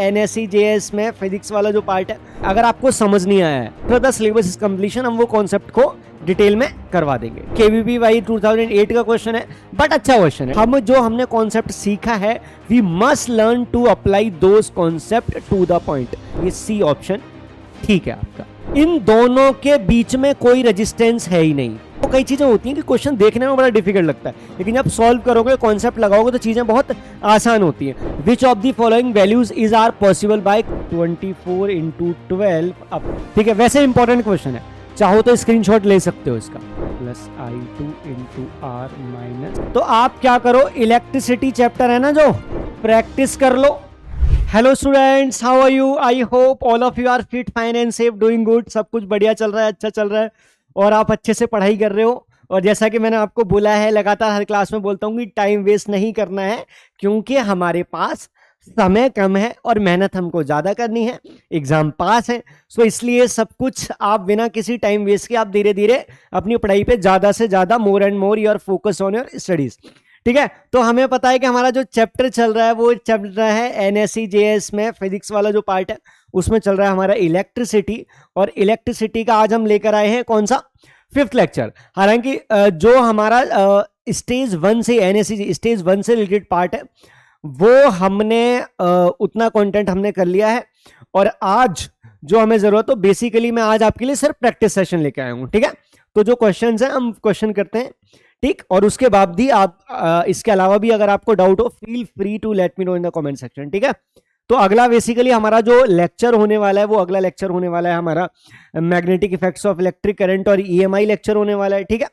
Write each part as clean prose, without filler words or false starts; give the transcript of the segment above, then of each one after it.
NSE JS में physics वाला जो पार्ट है, अगर आपको समझ नहीं आया है तो द सिलेबस इज कंप्लीशन, हम वो कॉन्सेप्ट को डिटेल में करवा देंगे। KVP वाई 2008 का क्वेश्चन है, बट अच्छा क्वेश्चन है। हमने कॉन्सेप्ट सीखा है, we must learn to apply those concept to the point. ये सी ऑप्शन ठीक है आपका। इन दोनों के बीच में कोई रेजिस्टेंस है ही नहीं। तो कई चीजें होती हैं कि क्वेश्चन देखने में बड़ा डिफिकल्ट लगता है, लेकिन जब सॉल्व करोगे, कॉन्सेप्ट लगाओगे तो चीजें बहुत आसान होती हैं। Which of the following values is are possible by 24 into 12 अब। ठीक है, वैसे इंपॉर्टेंट क्वेश्चन है, चाहो तो स्क्रीनशॉट ले सकते हो इसका। Plus I2 into R minus, तो आप क्या करो, इलेक्ट्रिसिटी चैप्टर है ना जो, प्रैक्टिस कर लो। Hello students, how are you? I hope all of you are fit, fine and safe, doing good. सब कुछ बढ़िया चल रहा है, अच्छा चल रहा है और आप अच्छे से पढ़ाई कर रहे हो। और जैसा कि मैंने आपको बोला है, लगातार हर क्लास में बोलता हूँ कि टाइम वेस्ट नहीं करना है, क्योंकि हमारे पास समय कम है और मेहनत हमको ज्यादा करनी है, एग्जाम पास है। सो इसलिए सब कुछ आप बिना किसी टाइम वेस्ट के आप धीरे धीरे अपनी पढ़ाई पे ज्यादा से ज्यादा, more and more your focus on your studies. ठीक है, तो हमें पता है कि हमारा जो चैप्टर चल रहा है वो चल रहा है NSE JS में फिजिक्स वाला जो पार्ट है, उसमें चल रहा है हमारा इलेक्ट्रिसिटी। और इलेक्ट्रिसिटी का आज हम लेकर आए हैं कौन सा, 5th लेक्चर। हालांकि जो हमारा स्टेज 1 से NSE स्टेज 1 से रिलेटेड पार्ट है, वो हमने उतना कंटेंट हमने कर लिया है। और आज जो हमें जरूरत हो, बेसिकली मैं आज आपके लिए सिर्फ प्रैक्टिस सेशन लेके आया हूं। ठीक है, तो जो क्वेश्चंस हैं हम क्वेश्चन करते हैं, ठीक। और उसके बाद भी आप इसके अलावा भी अगर आपको डाउट हो, feel free to let me know in the comment section. ठीक है, तो अगला बेसिकली हमारा जो लेक्चर होने वाला है, वो अगला लेक्चर होने वाला है हमारा magnetic effects of electric current और EMI लेक्चर होने वाला है। ठीक है,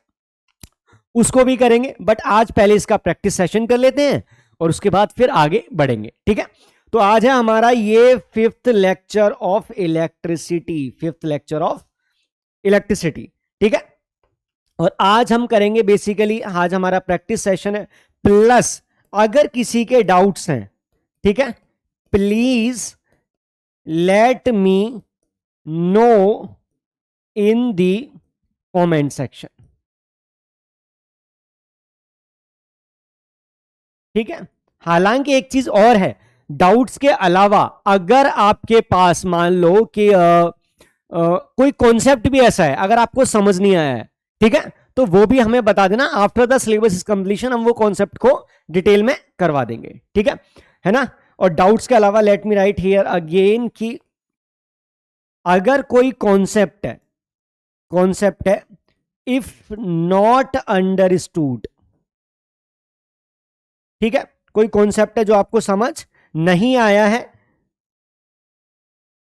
उसको भी करेंगे, बट आज पहले इसका प्रैक्टिस सेशन कर लेते हैं और उसके बाद फिर आगे बढ़ेंगे। ठीक है, तो आज है हमारा ये 5th lecture of electricity, 5th lecture of electricity. ठीक है, और आज हम करेंगे बेसिकली, आज हमारा प्रैक्टिस सेशन है, प्लस अगर किसी के डाउट्स हैं, ठीक है, please let me know in the comment section. ठीक है, हालांकि एक चीज और है, डाउट्स के अलावा अगर आपके पास मान लो कि कोई कॉन्सेप्ट भी ऐसा है, अगर आपको समझ नहीं आया है, ठीक है, तो वो भी हमें बता देना। After the syllabus is completion हम वो कॉन्सेप्ट को डिटेल में करवा देंगे। ठीक है ना। और डाउट्स के अलावा let me right here again कि अगर कोई कॉन्सेप्ट है इफ नॉट अंडरस्टूड, ठीक है, कोई कॉन्सेप्ट है जो आपको समझ नहीं आया है,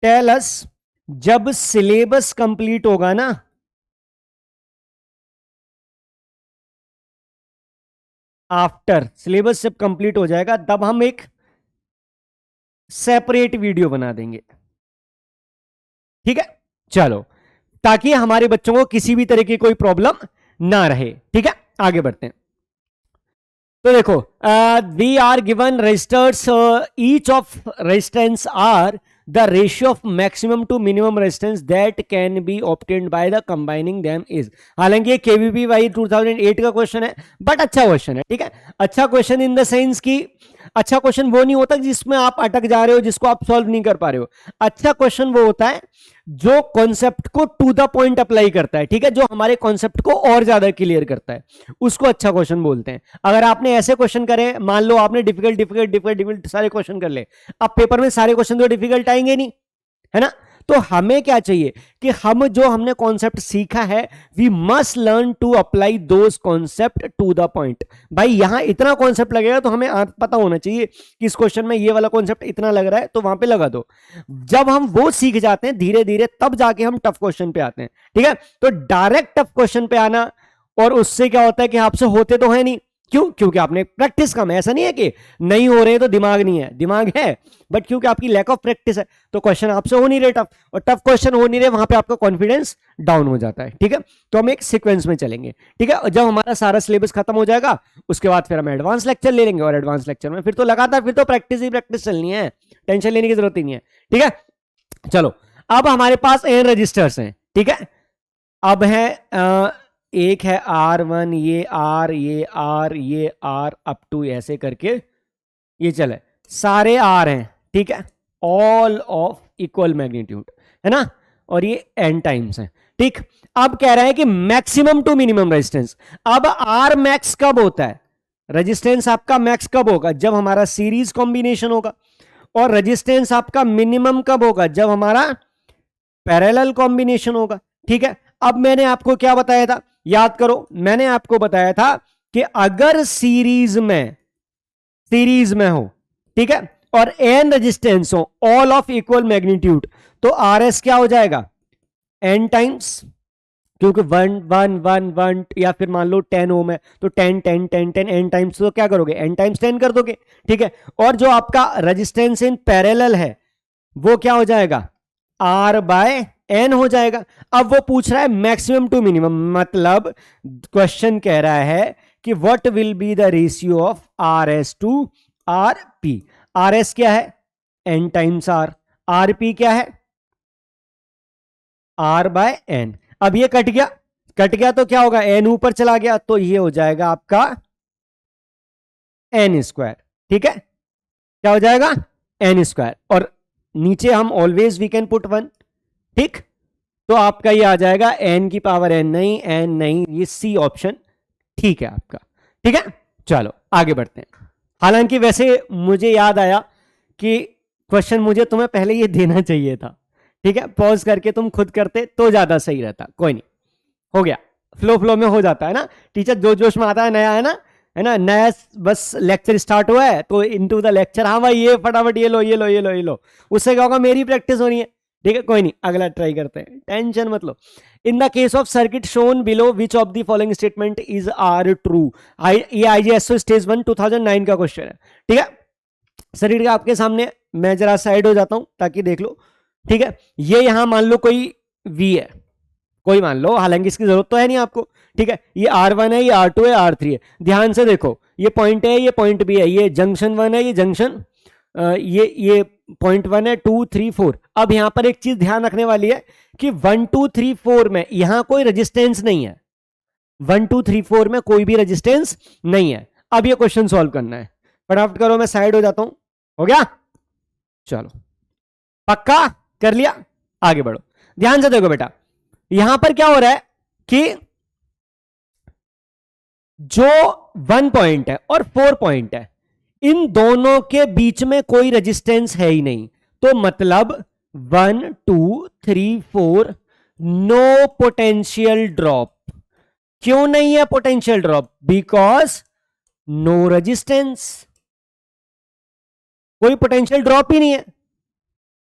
टेल अस। जब सिलेबस कंप्लीट होगा ना, आफ्टर सिलेबस जब कंप्लीट हो जाएगा, तब हम एक सेपरेट वीडियो बना देंगे। ठीक है, चलो, ताकि हमारे बच्चों को किसी भी तरह की कोई प्रॉब्लम ना रहे। ठीक है, आगे बढ़ते हैं। तो देखो, we are given resistors, each of resistance R the ratio of maximum to minimum resistance that can be obtained by the combining them is। हालांकि ये KVP वाई 2008 का क्वेश्चन है, बट अच्छा क्वेश्चन है। ठीक है, अच्छा क्वेश्चन इन द सेंस कि अच्छा क्वेश्चन वो नहीं होता जिसमें आप अटक जा रहे हो, जिसको आप सॉल्व नहीं कर पा रहे हो। अच्छा क्वेश्चन वो होता है जो कॉन्सेप्ट को टू द पॉइंट अप्लाई करता है। ठीक है, जो हमारे कॉन्सेप्ट को और ज्यादा क्लियर करता है, उसको अच्छा क्वेश्चन बोलते हैं। अगर आपने ऐसे क्वेश्चन करे, मान लो आपने डिफिकल्ट सारे क्वेश्चन कर ले, अब पेपर में सारे क्वेश्चन तो डिफिकल्ट आएंगे नहीं, है ना। तो हमें क्या चाहिए कि हमने कॉन्सेप्ट सीखा है, we must learn to apply those concept to the point. भाई यहां इतना कॉन्सेप्ट लगेगा तो हमें पता होना चाहिए कि इस क्वेश्चन में ये वाला कॉन्सेप्ट इतना लग रहा है, तो वहां पे लगा दो। जब हम वो सीख जाते हैं धीरे धीरे, तब जाके हम टफ क्वेश्चन पे आते हैं। ठीक है, तो डायरेक्ट टफ क्वेश्चन पे आना, और उससे क्या होता है कि आपसे होते तो है नहीं। क्यों? क्योंकि आपने प्रैक्टिस कम है। ऐसा नहीं है कि नहीं हो रहे तो दिमाग नहीं है, दिमाग है, बट क्योंकि आपकी लैक ऑफ प्रैक्टिस है, तो क्वेश्चन आपसे हो नहीं रहे टफ, और टफ क्वेश्चन हो नहीं रहे, वहां पे आपका कॉन्फिडेंस डाउन हो जाता है। ठीक है, तो हम एक सीक्वेंस में चलेंगे। ठीक है, और जब हमारा सारा सिलेबस खत्म हो जाएगा, उसके बाद फिर हम एडवांस लेक्चर ले लेंगे, और एडवांस लेक्चर में फिर तो लगातार फिर तो प्रैक्टिस ही प्रैक्टिस चलनी है, टेंशन लेने की जरूरत ही नहीं है। ठीक है, चलो, अब हमारे पास एन रजिस्टर्स हैं। ठीक है, अब है एक है R1, ये R, ये R, ये R, अप टू ऐसे करके ये चले, सारे R हैं। ठीक है, ऑल ऑफ इक्वल मैग्नीट्यूड, है ना, और ये n टाइम्स है, ठीक। अब कह रहा है कि मैक्सिमम टू मिनिमम रेजिस्टेंस। अब आर मैक्स कब होता है, रेजिस्टेंस आपका मैक्स कब होगा, जब हमारा सीरीज कॉम्बिनेशन होगा, और रेजिस्टेंस आपका मिनिमम कब होगा, जब हमारा पैरेलल कॉम्बिनेशन होगा, ठीक है। अब मैंने आपको क्या बताया था, याद करो, मैंने आपको बताया था कि अगर सीरीज में हो, ठीक है, और एन रेजिस्टेंस हो ऑल ऑफ इक्वल मैग्नीट्यूड, तो आर एस क्या हो जाएगा, एन टाइम्स, क्योंकि 1 1 1 1 या फिर मान लो 10 ओम है तो 10 10 10 10 एन टाइम्स, तो क्या करोगे, एन टाइम्स 10 कर दोगे, ठीक है। और जो आपका रेजिस्टेंस इन पैरेलल है वो क्या हो जाएगा, आर बाय एन हो जाएगा। अब वो पूछ रहा है मैक्सिमम टू मिनिमम, मतलब क्वेश्चन कह रहा है कि what will be the ratio of R S to R P. R S क्या है, एन टाइम्स आर पी क्या है, आर बाय एन। अब ये कट गया तो क्या होगा, एन ऊपर चला गया तो ये हो जाएगा आपका एन स्क्वायर, ठीक है, क्या हो जाएगा, एन स्क्वायर, और नीचे हम ऑलवेज वी कैन पुट 1, ठीक। तो आपका ये आ जाएगा एन की पावर एन नहीं, ये सी ऑप्शन ठीक है आपका, ठीक है। चलो आगे बढ़ते हैं। हालांकि वैसे मुझे याद आया कि क्वेश्चन मुझे तुम्हें पहले ये देना चाहिए था, ठीक है, पॉज करके तुम खुद करते तो ज्यादा सही रहता, कोई नहीं, हो गया, फ्लो में हो जाता है ना, टीचर जो जोश में आता है, नया है ना, नया बस लेक्चर स्टार्ट हुआ है तो इनटू द लेक्चर, हाँ भाई ये फटाफट ये लो, उससे क्या होगा, मेरी प्रैक्टिस होनी है, ठीक है, कोई नहीं, अगला ट्राई करते हैं, टेंशन मत लो। In the case of circuit shown below which of the following statement is are true. ये आईजीएसओ स्टेज 1 2009 का क्वेश्चन है, ठीक है। सर्किट का आपके सामने, मैं जरा साइड हो जाता हूं ताकि देख लो, ठीक है। ये यहां मान लो कोई V है, कोई मान लो, हालांकि इसकी जरूरत तो है नहीं आपको, ठीक है। ये R1 है, ये R2 है, R3 है, ध्यान से देखो, ये पॉइंट है, ये पॉइंट B है, ये जंक्शन 1 है, ये जंक्शन ये पॉइंट 1 है, 2 3 4। अब यहां पर एक चीज ध्यान रखने वाली है कि 1 2 3 4 में यहां कोई रेजिस्टेंस नहीं है, 1 2 3 4 में कोई भी रेजिस्टेंस नहीं है। अब ये क्वेश्चन सॉल्व करना है, फटाफट करो, मैं साइड हो जाता हूं, हो गया, चलो, पक्का कर लिया, आगे बढ़ो। ध्यान से देखो बेटा, यहां पर क्या हो रहा है कि जो 1 पॉइंट है और 4 पॉइंट है, इन दोनों के बीच में कोई रेजिस्टेंस है ही नहीं, तो मतलब 1 2 3 4 नो पोटेंशियल ड्रॉप। क्यों नहीं है potential drop, because no resistance, कोई पोटेंशियल ड्रॉप ही नहीं है,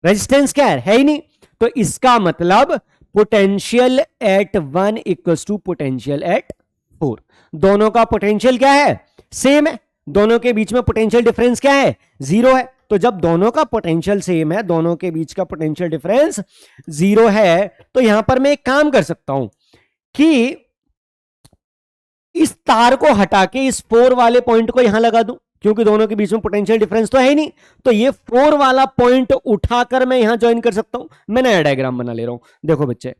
रेजिस्टेंस क्या है ही नहीं, तो इसका मतलब potential at 1 equals to potential at 4। दोनों का पोटेंशियल क्या है, सेम है, दोनों के बीच में पोटेंशियल डिफरेंस क्या है, 0 है। तो जब दोनों का पोटेंशियल सेम है, दोनों के बीच का पोटेंशियल डिफरेंस 0 है, तो यहां पर मैं एक काम कर सकता हूं कि इस तार को हटा के इस 4 वाले पॉइंट को यहां लगा दूं, क्योंकि दोनों के बीच में पोटेंशियल डिफरेंस तो है ही नहीं, तो ये 4 वाला पॉइंट उठाकर मैं यहां ज्वाइन कर सकता हूं। मैं नया डायग्राम बना ले रहा हूं, देखो बच्चे,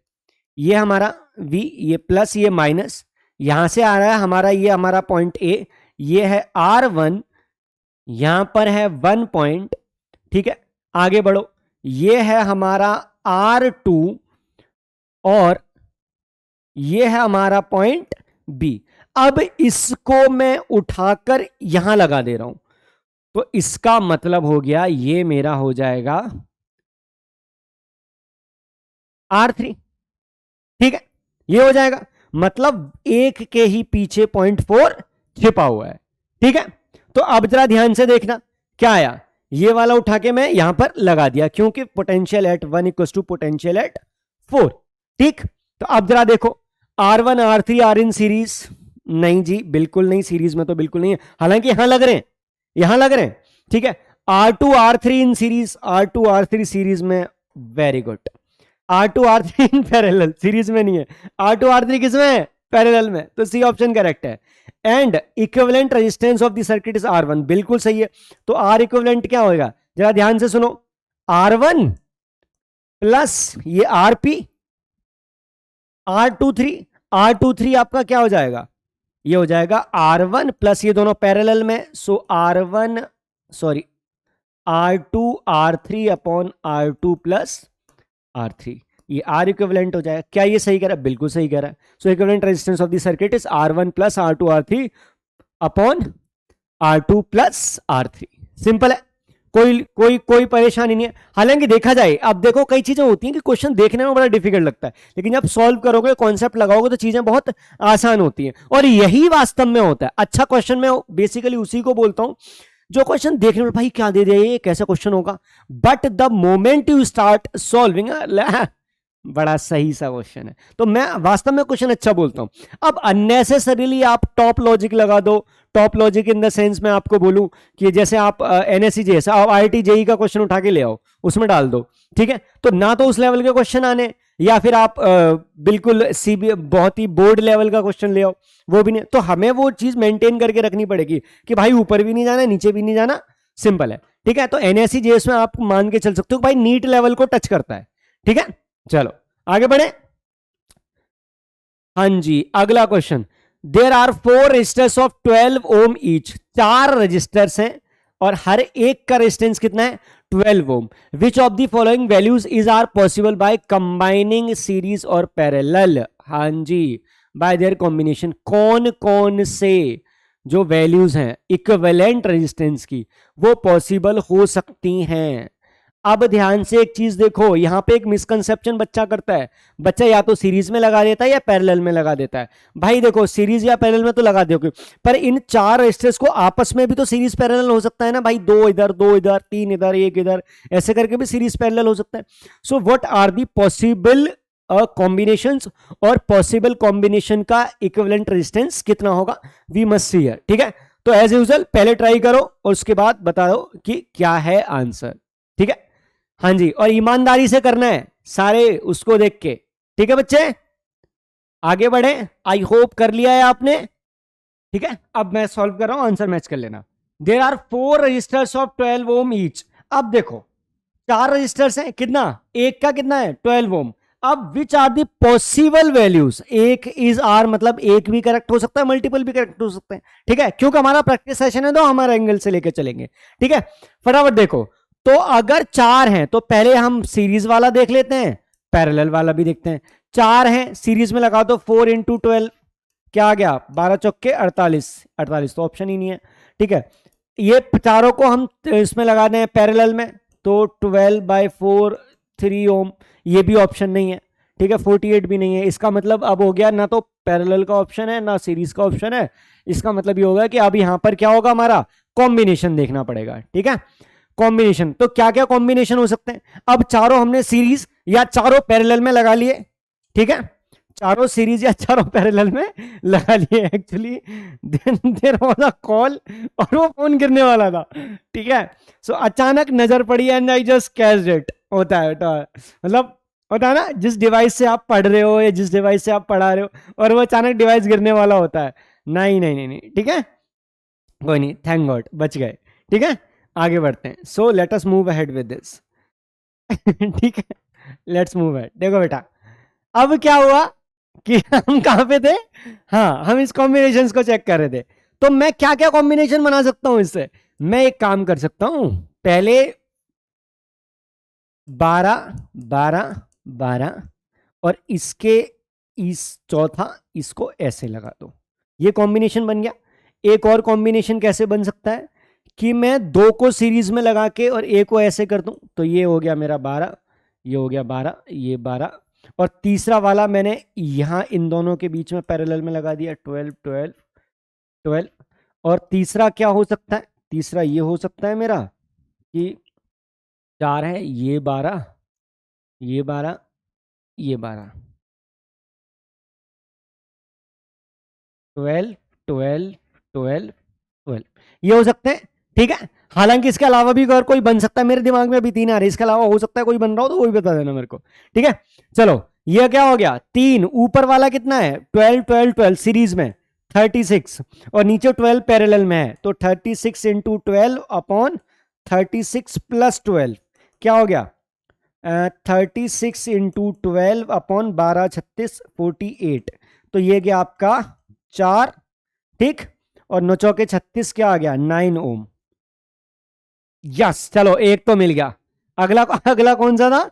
ये हमारा V, ये प्लस, ये माइनस, यहां से आ रहा है हमारा, ये हमारा पॉइंट A, ये है R1, यहां पर है 1 पॉइंट, ठीक है, आगे बढ़ो, ये है हमारा R2 और ये है हमारा पॉइंट B। अब इसको मैं उठाकर यहां लगा दे रहा हूं, तो इसका मतलब हो गया ये मेरा हो जाएगा R3, ठीक है, ये हो जाएगा, मतलब एक के ही पीछे 0.4 छिपा हुआ है, ठीक है। तो अब जरा ध्यान से देखना क्या आया, ये वाला उठा के मैं यहां पर लगा दिया, क्योंकि potential at 1 equal to potential at 4, ठीक। तो अब जरा देखो, R1 R3 are in series, नहीं जी बिल्कुल नहीं, सीरीज में तो बिल्कुल नहीं है, हालांकि यहां लग रहे हैं, यहां लग रहे हैं, ठीक है। R2 R3 in series, R2 R3 series में, very good. R2 R3 in parallel, series में नहीं है, R2 R3 किस में है, पैरेलल में, तो सी ऑप्शन करेक्ट है। And equivalent resistance of the circuit is R1, बिल्कुल सही है। तो R इक्विवेलेंट क्या होगा, जरा ध्यान से सुनो, R1 प्लस ये RP, R23 आपका क्या हो जाएगा, ये हो जाएगा R1 प्लस ये दोनों पैरेलल में, सो R1 sorry R2 R3 upon R2 plus R3, ये R इक्विवेलेंट हो जाएगा। क्या ये सही कह रहा है? बिल्कुल सही कह रहा है। So equivalent resistance of the circuit is R1 plus R2 R3 upon R2 plus R3। Simple है, कोई कोई कोई परेशानी नहीं है। हालांकि देखा जाए, अब देखो कई चीजें होती हैं कि क्वेश्चन देखने में बड़ा डिफिकल्ट लगता है, लेकिन जब सॉल्व करोगे, कॉन्सेप्ट लगाओगे, तो चीजें बहुत आसान होती हैं, और यही वास्तव में होता है अच्छा क्वेश्चन। में बेसिकली उसी को बोलता हूं जो क्वेश्चन देखने में भाई क्या दे दिया, ये कैसा क्वेश्चन होगा, but the moment you start solving, बड़ा सही सा क्वेश्चन है। तो मैं वास्तव में क्वेश्चन अच्छा बोलता हूं। अब अननेसेसरीली आप टॉप लॉजिक लगा दो, top logic in the sense मैं आपको बोलूं कि जैसे आप एनएससी जैसा आप आईआईटी जेई का क्वेश्चन उठा के ले आओ, उसमें डाल दो, ठीक है, तो ना तो उस लेवल के क्वेश्चन आने, या फिर आप बिल्कुल सीबी बहुत ही बोर्ड लेवल का क्वेश्चन ले आओ, वो भी नहीं। तो हमें वो चीज मेंटेन करके रखनी पड़ेगी कि भाई ऊपर भी नहीं जाना, नीचे भी नहीं जाना, सिंपल है, ठीक है। तो एनएससी जेएस में आप मान के चल सकते हो भाई नीट लेवल को टच करता है, ठीक है। चलो आगे बढ़े। हाँ जी, अगला question, there are 4 resistors of 12 ohm each, 4 resistors हैं और हर एक का रेजिस्टेंस कितना है? 12 ohm. Which of the following values is are possible by combining series और पैरेलल? हाँ जी, बाय देयर कॉम्बिनेशन। कौन कौन से जो वैल्यूज हैं इक्विवेलेंट रेजिस्टेंस की, वो पॉसिबल हो सकती हैं? अब ध्यान से एक चीज देखो, यहां पे एक मिसकंसेप्शन बच्चा करता है, बच्चा या तो सीरीज में लगा देता है या पैरेलल में लगा देता है। भाई देखो, सीरीज या पैरेलल में तो लगा दोगे, पर इन 4 रेजिस्टर्स को आपस में भी तो सीरीज पैरेलल हो सकता है ना भाई, 2 इधर 2 इधर, 3 इधर 1 इधर, ऐसे करके भी सीरीज पैरेलल हो सकता है। So what are the possible combinations, और पॉसिबल कॉम्बिनेशन का इक्विवेलेंट रेजिस्टेंस कितना होगा, वी मस्ट सी हियर, ठीक है। तो एज यूजुअल पहले ट्राई करो और उसके बाद बताओ कि क्या है आंसर, ठीक है। हाँ जी, और ईमानदारी से करना है सारे उसको देख के, ठीक है बच्चे। आगे बढ़े, आई होप कर लिया है आपने, ठीक है। अब मैं सॉल्व कर रहा हूं, आंसर मैच कर लेना। There are 4 resistors of 12 ohm each. अब देखो 4 रजिस्टर्स हैं, कितना, एक का कितना है 12 ओम। अब which are the possible values, एक इज आर, मतलब एक भी करेक्ट हो सकता है, मल्टीपल भी करेक्ट हो सकते हैं, ठीक है, क्योंकि हमारा प्रैक्टिस सेशन है तो हमारे एंगल से लेकर चलेंगे, ठीक है। फटाफट देखो, तो अगर 4 हैं तो पहले हम सीरीज वाला देख लेते हैं, पैरेलल वाला भी देखते हैं। 4 हैं, सीरीज में लगा दो 4 इंटू 12, क्या आ गया, 12 चौके 48, 48 तो ऑप्शन ही नहीं है, ठीक है। ये चारों को हम इसमें लगा दें पैरेलल में, तो 12/4 3 ओम, ये भी ऑप्शन नहीं है, ठीक है, 48 भी नहीं है। इसका मतलब अब हो गया, ना तो पैरेलल का ऑप्शन है ना सीरीज का ऑप्शन है। इसका मतलब ये होगा कि अब यहां पर क्या होगा, हमारा कॉम्बिनेशन देखना पड़ेगा, ठीक है। कॉम्बिनेशन, तो क्या क्या कॉम्बिनेशन हो सकते हैं? अब चारों हमने सीरीज या चारों पैरेलल में लगा लिए, ठीक है, चारों सीरीज या चारों पैरेलल में लगा लिए। Actually there was a call और वो फोन गिरने वाला था, ठीक है। सो अचानक नजर पड़ी and I just catched it. होता है मतलब होता है ना, जिस डिवाइस से आप पढ़ रहे हो या जिस डिवाइस से आप पढ़ा रहे हो और वो अचानक डिवाइस गिरने वाला होता है। नहीं नहीं नहीं नहीं, ठीक है, कोई नहीं, थैंक गॉड बच गए, ठीक है। आगे बढ़ते हैं, so let us move ahead with this, ठीक है, लेट्स मूव अहेड। देखो बेटा, अब क्या हुआ कि हम कहां पे थे, हाँ हम इस कॉम्बिनेशंस को चेक कर रहे थे। तो मैं क्या क्या कॉम्बिनेशन बना सकता हूं इससे? मैं एक काम कर सकता हूं, पहले 12 12 12 और इसके इस चौथा इसको ऐसे लगा दो, ये कॉम्बिनेशन बन गया। एक और कॉम्बिनेशन कैसे बन सकता है कि मैं 2 को सीरीज में लगा के और एक को ऐसे कर दूं, तो ये हो गया मेरा 12, ये हो गया 12, ये 12, और तीसरा वाला मैंने यहां इन दोनों के बीच में पैरेलल में लगा दिया 12 12 12। और तीसरा क्या हो सकता है? तीसरा ये हो सकता है मेरा कि 4 है, ये 12, ये 12, ये 12, 12 12 12 12, ये हो सकते हैं, ठीक है। हालांकि इसके अलावा भी अगर कोई बन सकता है, मेरे दिमाग में अभी 3 आ रहे, इसके अलावा हो सकता है कोई बन रहा हो तो वो भी बता देना मेरे को, ठीक है। चलो ये क्या हो गया, 3, ऊपर वाला कितना है 12 12 12 सीरीज में 36, और नीचे 12 पैरेलल में है, तो 36 इंटू 12 अपॉन 36 प्लस 12, क्या हो गया 36 इंटू 12 अपॉन 12 36 48, तो ये गया आपका 4, ठीक, और 9 चौके 36 क्या आ गया 9 ओम, यस, चलो एक तो मिल गया। अगला अगला कौन सा था?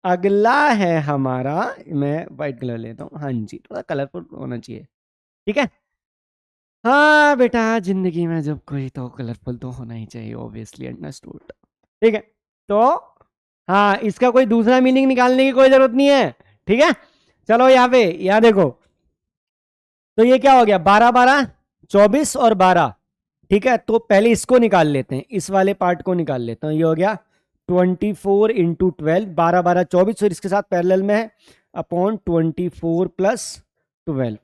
अगला है हमारा, मैं व्हाइट कलर लेता हूं, हाँ जी, थोड़ा कलरफुल होना चाहिए, ठीक है। हाँ बेटा, जिंदगी में जब कोई तो कलरफुल तो होना ही चाहिए, ऑब्वियसली अंडरस्टूड। ठीक है, तो हाँ, इसका कोई दूसरा मीनिंग निकालने की कोई जरूरत नहीं है, ठीक है। चलो यहाँ पे, यहाँ देखो, तो ये क्या हो गया, 12 12 24 और 12, ठीक है। तो पहले इसको निकाल लेते हैं, इस वाले पार्ट को निकाल लेता हूं। ये हो गया 24 इंटू 12, 12 12 24, और इसके साथ पैरेलल में है अपॉन 24 प्लस 12,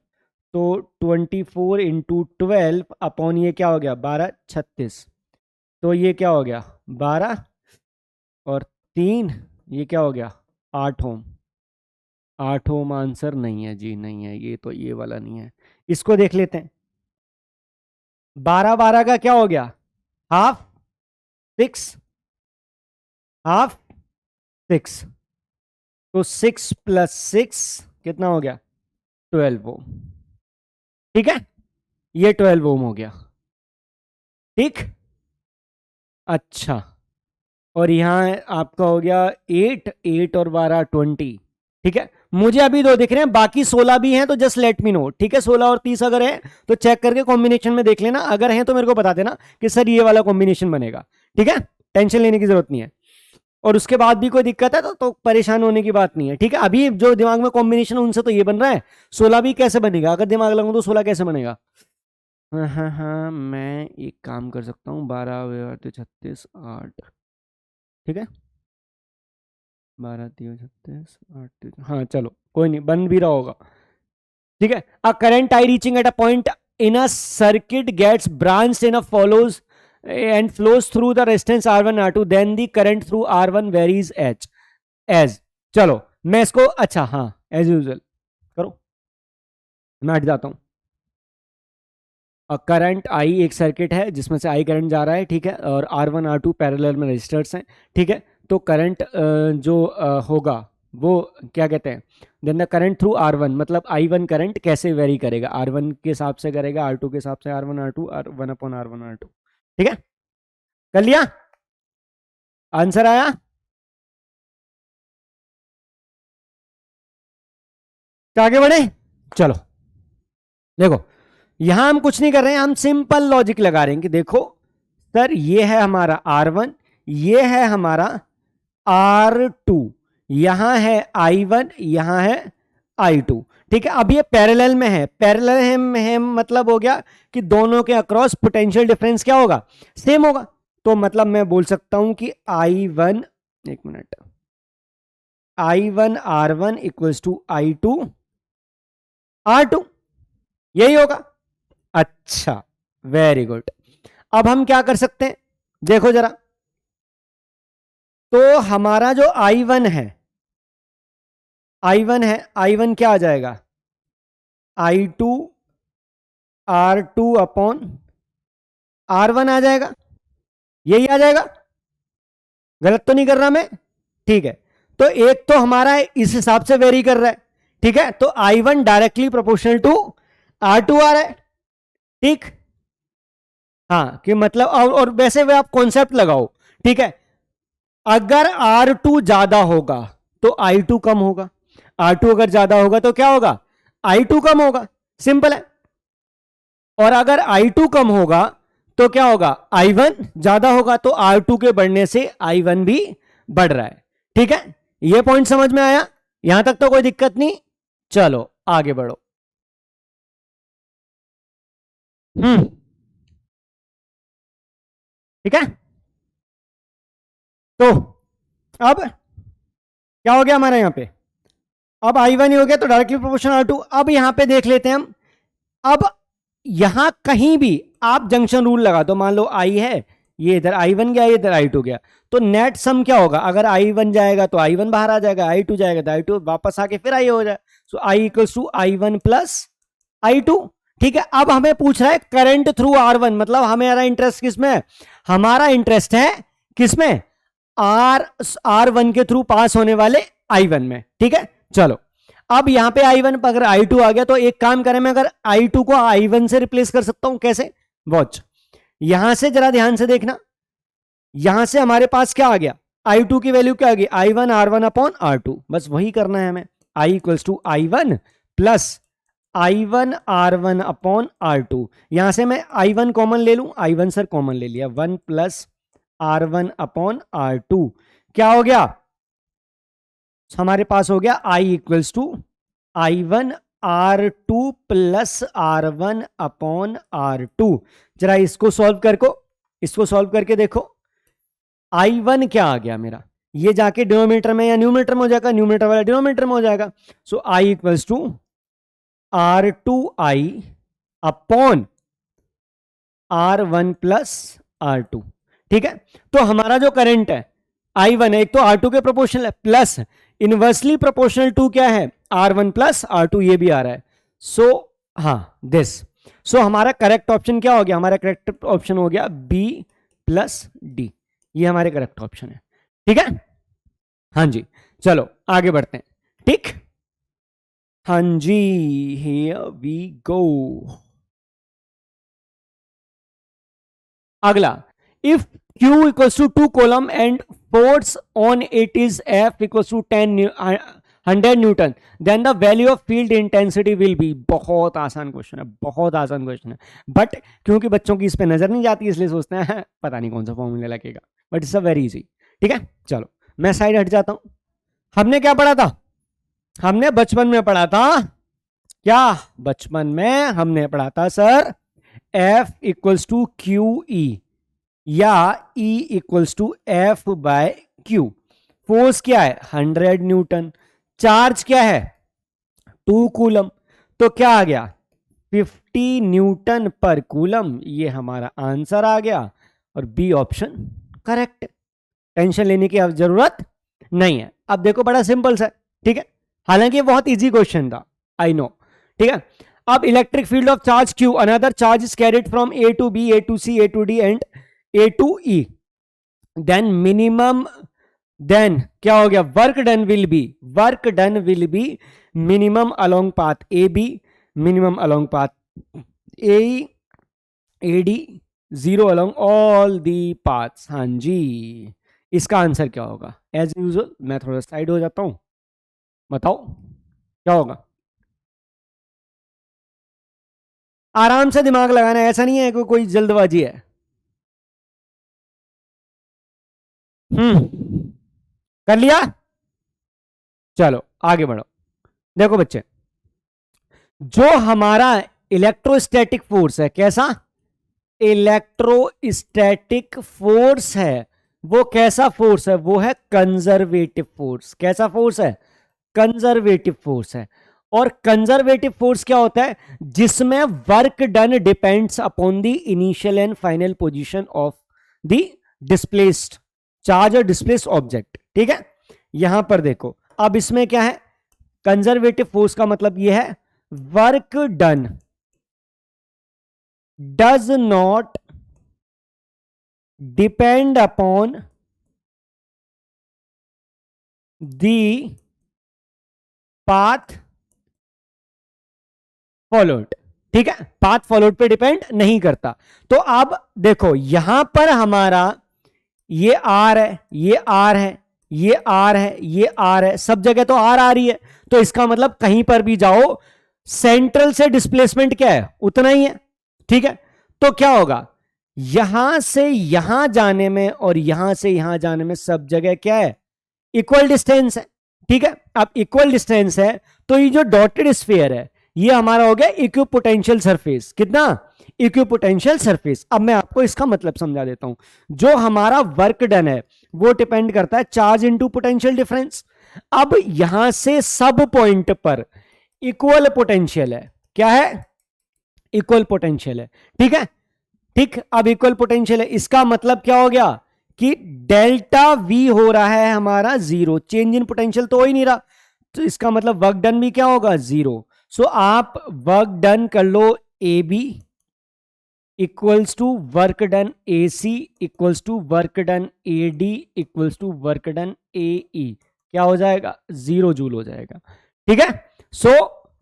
तो 24 इंटू 12 अपॉन ये क्या हो गया 12 36, तो ये क्या हो गया 12 और 3, ये क्या हो गया 8 ओम। 8 ओम आंसर नहीं है जी, नहीं है ये, तो ये वाला नहीं है। इसको देख लेते हैं, 12 12 का क्या हो गया हाफ 6, हाफ 6, तो 6 प्लस 6 कितना हो गया 12 ओम, ठीक है। ये 12 ओम हो गया, ठीक। अच्छा, और यहाँ आपका हो गया 8 8 और 12 20, ठीक है। मुझे अभी दो दिख रहे हैं, बाकी 16 भी हैं, तो जस्ट लेट मी नो, ठीक है। 16 और 30 अगर है तो चेक करके कॉम्बिनेशन में देख लेना, अगर है तो मेरे को बता देना कि सर ये वाला कॉम्बिनेशन बनेगा, ठीक है। टेंशन लेने की जरूरत नहीं है, और उसके बाद भी कोई दिक्कत है तो परेशान होने की बात नहीं है, ठीक है। अभी जो दिमाग में कॉम्बिनेशन उनसे तो ये बन रहा है, 16 भी कैसे बनेगा, अगर दिमाग लगाऊं तो 16 कैसे बनेगा। हाँ हाँ हाँ, मैं एक काम कर सकता हूँ, 12 36 8, ठीक है। 12 3 36 8, हाँ चलो कोई नहीं, बन भी रहा होगा, ठीक है। A current I reaching at a point in a circuit gets branch in a follows and flows through the resistance R1 R2, then the current through R1 varies as, चलो मैं इसको, अच्छा हाँ, एज यूजुअल करो, मैं हट जाता हूं। करंट आई एक सर्किट है जिसमें से आई करंट जा रहा है, ठीक है, और R1 R2 पैरेलल में रजिस्टर्स हैं, ठीक है। तो करंट जो होगा वो क्या कहते हैं, then the current through R1, मतलब I1 करंट कैसे वेरी करेगा, R1 के हिसाब से करेगा, R2 के हिसाब से R1 R2, R1 upon R1 R2, ठीक है। कर लिया, आंसर आया। तो आगे बढ़े, चलो देखो, यहां हम कुछ नहीं कर रहे हैं, हम सिंपल लॉजिक लगा रहे हैं कि देखो सर, ये है हमारा R1, ये है हमारा R2, यहां है I1, यहां है I2, ठीक है। अब ये पैरेलल में है, पैरेलल है मतलब हो गया कि दोनों के अक्रॉस पोटेंशियल डिफरेंस क्या होगा, सेम होगा। तो मतलब मैं बोल सकता हूं कि I1, एक minute, I1 R1 equals to I2 R2, यही होगा। अच्छा, वेरी गुड। अब हम क्या कर सकते हैं, देखो जरा, तो हमारा जो I1 है, I1 है, I1 क्या आ जाएगा I2 R2 अपॉन R1 आ जाएगा, यही आ जाएगा, गलत तो नहीं कर रहा मैं, ठीक है। तो एक तो हमारा इस हिसाब से वेरी कर रहा है, ठीक है, तो I1 directly proportional to R2 आ रहा है, ठीक। हाँ, कि मतलब और वैसे वे आप कॉन्सेप्ट लगाओ, ठीक है। अगर R2 ज्यादा होगा तो I2 कम होगा, R2 अगर ज्यादा होगा तो क्या होगा, I2 कम होगा, सिंपल है। और अगर I2 कम होगा तो क्या होगा, I1 ज्यादा होगा, तो R2 के बढ़ने से I1 भी बढ़ रहा है, ठीक है। ये पॉइंट समझ में आया, यहां तक तो कोई दिक्कत नहीं, चलो आगे बढ़ो। ठीक है, तो अब क्या हो गया हमारे यहां पे, अब I1 ही हो गया, तो डायरेक्टली प्रोपोर्शनल R2। अब यहां पे देख लेते हैं हम, अब यहां कहीं भी आप जंक्शन रूल लगा दो, मान लो I है, ये इधर I1 गया, ये इधर I2 गया, तो नेट सम क्या होगा, अगर I1 जाएगा तो I1 बाहर आ जाएगा, I2 जाएगा तो I2 वापस आके फिर I हो जाए, so I equals to I1 plus I2, ठीक है। अब हमें पूछ रहा है करंट थ्रू R1, मतलब हमारा इंटरेस्ट किसमें है, हमारा इंटरेस्ट है किसमें, R1 के थ्रू पास होने वाले I1 में, ठीक है। चलो, अब यहां पे I1 पर अगर I2 आ गया तो एक काम करें, मैं अगर I2 को I1 से रिप्लेस कर सकता हूं, कैसे, वॉच, यहां से जरा ध्यान से देखना, यहां से हमारे पास क्या आ गया, I2 की वैल्यू क्या आ गई, I1 R1 अपॉन R2, बस वही करना है हमें, I equals to I1 plus I1 R1 upon R2। यहां से मैं I1 कॉमन ले लूं, I1 सर कॉमन ले लिया, 1 प्लस R1 अपॉन R2, क्या हो गया हमारे पास, हो गया I equals to I1 R2 plus R1 upon R2। जरा इसको सॉल्व करके देखो, I1 क्या आ गया मेरा, ये जाके डिनोमिनेटर में या न्यूमरेटर में हो जाएगा, न्यूमरेटर वाला डिनोमिनेटर में हो जाएगा। So I equals to R2I upon R1 plus R2। ठीक है, तो हमारा जो करंट है I1 है, एक तो R2 के प्रोपोर्शनल है, प्लस इनवर्सली प्रोपोर्शनल टू क्या है, R1 प्लस R2, ये भी आ रहा है। सो सो हमारा करेक्ट ऑप्शन क्या हो गया, हमारा करेक्ट ऑप्शन हो गया B प्लस D, ये हमारे करेक्ट ऑप्शन है। ठीक है, हाँ जी, चलो आगे बढ़ते हैं। ठीक, हाँ जी, हियर वी गो। अगला, if Q equals to 2 coulomb and force on it is F equals to 100 newton, then the value of field intensity will be. बहुत आसान क्वेश्चन है, बहुत आसान क्वेश्चन है, बट क्योंकि बच्चों की इस पे नजर नहीं जाती इसलिए सोचते हैं पता नहीं कौन सा फॉर्मूला लगेगा, but it's a very easy. ठीक है, चलो मैं साइड हट जाता हूं। हमने क्या पढ़ा था, हमने बचपन में पढ़ा था क्या, बचपन में हमने पढ़ा था sir F equals to Q E या E equals to F by Q। Force क्या है 100 न्यूटन, चार्ज क्या है 2 कूलम, तो क्या आ गया 50 न्यूटन पर कूलम, ये हमारा आंसर आ गया, और बी ऑप्शन करेक्ट। टेंशन लेने की अब जरूरत नहीं है। अब देखो बड़ा सिंपल सा, ठीक है, हालांकि बहुत इजी क्वेश्चन था, आई नो। ठीक है, अब electric field of charge Q, another charge is carried from A to B, A to C, A to D and A to E, then minimum, then क्या हो गया, work done will be minimum along path AB, minimum along path AE, AD, zero along all the paths. हाँ जी, इसका answer क्या होगा, as usual मैं थोड़ा साइड हो जाता हूं, बताओ क्या होगा। आराम से दिमाग लगाना है, ऐसा नहीं है कि कोई जल्दबाजी है। कर लिया, चलो आगे बढ़ो। देखो बच्चे, जो हमारा इलेक्ट्रोस्टैटिक फोर्स है, कैसा इलेक्ट्रोस्टैटिक फोर्स है, वो कैसा फोर्स है, वो है कंजर्वेटिव फोर्स। कैसा फोर्स है, कंजर्वेटिव फोर्स है। और कंजर्वेटिव फोर्स क्या होता है, जिसमें work done depends upon the initial and final position of the displaced charge और डिस्प्लेस्ड ऑब्जेक्ट। ठीक है, यहां पर देखो, अब इसमें क्या है, कंजर्वेटिव फोर्स का मतलब यह है work done does not depend upon the path followed. ठीक है, पाथ फॉलोड पे डिपेंड नहीं करता। तो अब देखो यहां पर हमारा ये आर है, ये आर है, ये आर है, ये आर है, सब जगह तो आर आ रही है, तो इसका मतलब कहीं पर भी जाओ सेंट्रल से डिस्प्लेसमेंट क्या है, उतना ही है। ठीक है, तो क्या होगा, यहां से यहां जाने में और यहां से यहां जाने में सब जगह क्या है, इक्वल डिस्टेंस है। ठीक है, अब इक्वल डिस्टेंस है, तो ये जो डॉटेड स्फीयर है ये हमारा हो गया इक्विपोटेंशियल सरफेस। कितना, इक्विपोटेंशियल सरफेस। अब मैं आपको इसका मतलब समझा देता हूं। जो हमारा वर्क डन है वो डिपेंड करता है चार्ज इनटू पोटेंशियल डिफरेंस। अब यहां से सब पॉइंट पर इक्वल पोटेंशियल है, क्या है, इक्वल पोटेंशियल है। ठीक है, ठीक, अब इक्वल पोटेंशियल है, इसका मतलब क्या हो गया कि डेल्टा वी हो रहा है हमारा जीरो, चेंज इन पोटेंशियल तो हो ही नहीं रहा, तो इसका मतलब वर्क डन भी क्या होगा, जीरो। सो आप वर्क डन कर लो a b equals to work done a c equals to work done a d equals to work done a e, क्या हो जाएगा, 0 जूल हो जाएगा। ठीक है, so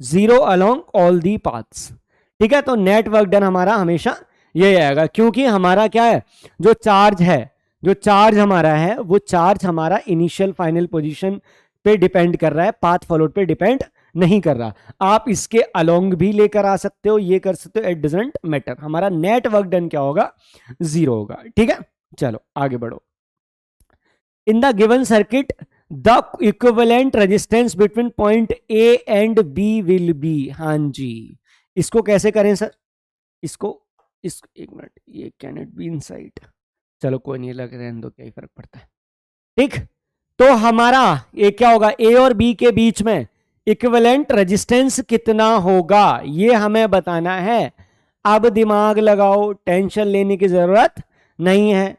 0 along all the paths. ठीक है, तो नेट वर्क डन हमारा हमेशा ये आएगा, क्योंकि हमारा क्या है, जो चार्ज है जो चार्ज हमारा है वो चार्ज हमारा इनिशियल फाइनल पोजीशन पे डिपेंड कर रहा है, पाथ फॉलोड पे डिपेंड नहीं कर रहा। आप इसके अलोंग भी लेकर आ सकते हो, ये कर सकते हो, इट डजंट मैटर। हमारा नेट वर्क डन क्या होगा, 0 होगा। ठीक है, चलो आगे बढ़ो। In the given circuit the equivalent resistance between point A and B will be. हाँ जी, इसको कैसे करें सर, इसको एक मिनट, ये कैन इट बी इनसाइड, चलो कोई नहीं, लग रहने दो, क्या ही फर्क पड़ता है। ठीक, तो हमारा ये क्या होगा, ए और बी के बीच में इक्विवेलेंट रेजिस्टेंस कितना होगा ये हमें बताना है। अब दिमाग लगाओ, टेंशन लेने की जरूरत नहीं है।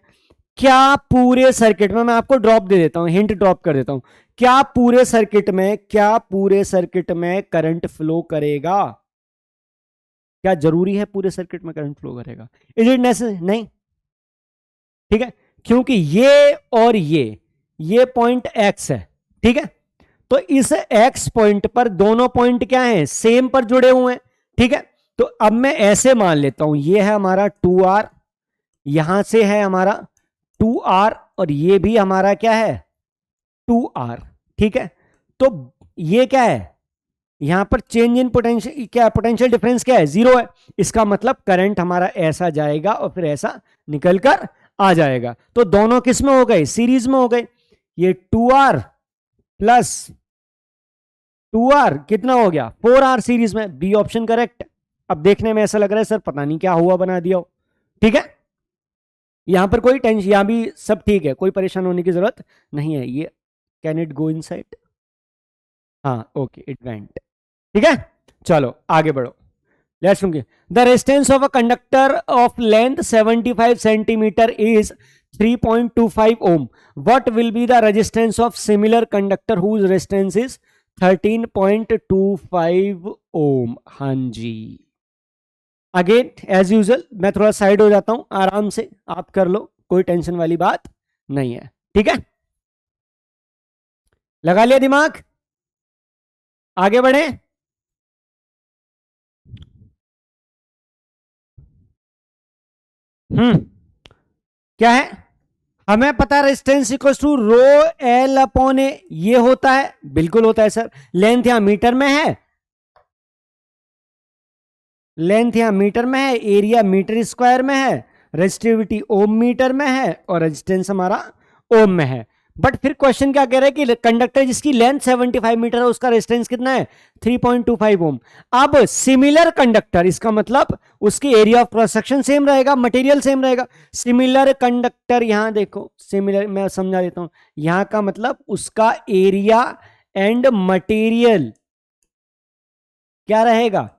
क्या पूरे सर्किट में, मैं आपको ड्रॉप दे देता हूं, हिंट ड्रॉप कर देता हूं, क्या पूरे सर्किट में करंट फ्लो करेगा? क्या जरूरी है पूरे सर्किट में करंट फ्लो करेगा? Is it necessary? नहीं। ठीक है, क्योंकि ये और ये पॉइंट एक्स है। ठीक है, तो इस एक्स पॉइंट पर दोनों पॉइंट क्या हैं, सेम पर जुड़े हुए हैं। ठीक है, तो अब मैं ऐसे मान लेता हूं, ये है हमारा 2R, यहां से है हमारा 2R, और ये भी हमारा क्या है 2R। ठीक है, तो ये क्या है, यहां पर चेंज इन पोटेंशियल, क्या पोटेंशियल डिफरेंस क्या है, 0 है। इसका मतलब करंट हमारा ऐसा जाएगा और फिर ऐसा निकलकर आ जाएगा। तो दोनों किस में हो गए, सीरीज में हो गए। ये 2R प्लस 2R कितना हो गया, 4R सीरीज में। B option correct. अब देखने में ऐसा लग रहा है सर पता नहीं क्या हुआ, बना दिया हो। ठीक है, यहां पर कोई टेंशन, यहां भी सब ठीक है, कोई परेशान होने की जरूरत नहीं है। ये कैन इट गो इनसाइड, हाँ ओके, इट वेंट। ठीक है, चलो आगे बढ़ो। Let's look, the resistance of a conductor of length 75 centimetre is 3.25 ohm. What will be the resistance of similar conductor whose resistance is 13.25 ohm? हाँ जी, again as usual मैं थोड़ा side हो जाता हूं, आराम से आप कर लो, कोई टेंशन वाली बात नहीं है। ठीक है, लगा लिया दिमाग, आगे बढ़े। क्या है, हमें पता है resistance equals to rho l upon a, ये होता है, बिल्कुल होता है सर। लेंथ यहां मीटर में है, लेंथ यहां मीटर में है, एरिया मीटर स्क्वायर में है, रेजिस्टिविटी ओम मीटर में है, और रेजिस्टेंस हमारा ओम में है। बट फिर क्वेश्चन क्या कह रहा है कि कंडक्टर जिसकी लेंथ 75 मीटर है उसका रेजिस्टेंस कितना है, 3.25 ओम। अब सिमिलर कंडक्टर, इसका मतलब उसकी area of cross section same रहेगा, मटेरियल सेम रहेगा। सिमिलर कंडक्टर, यहां देखो सिमिलर, मैं समझा देता हूं, यहां का मतलब उसका एरिया एंड मटेरियल क्या रहेगा,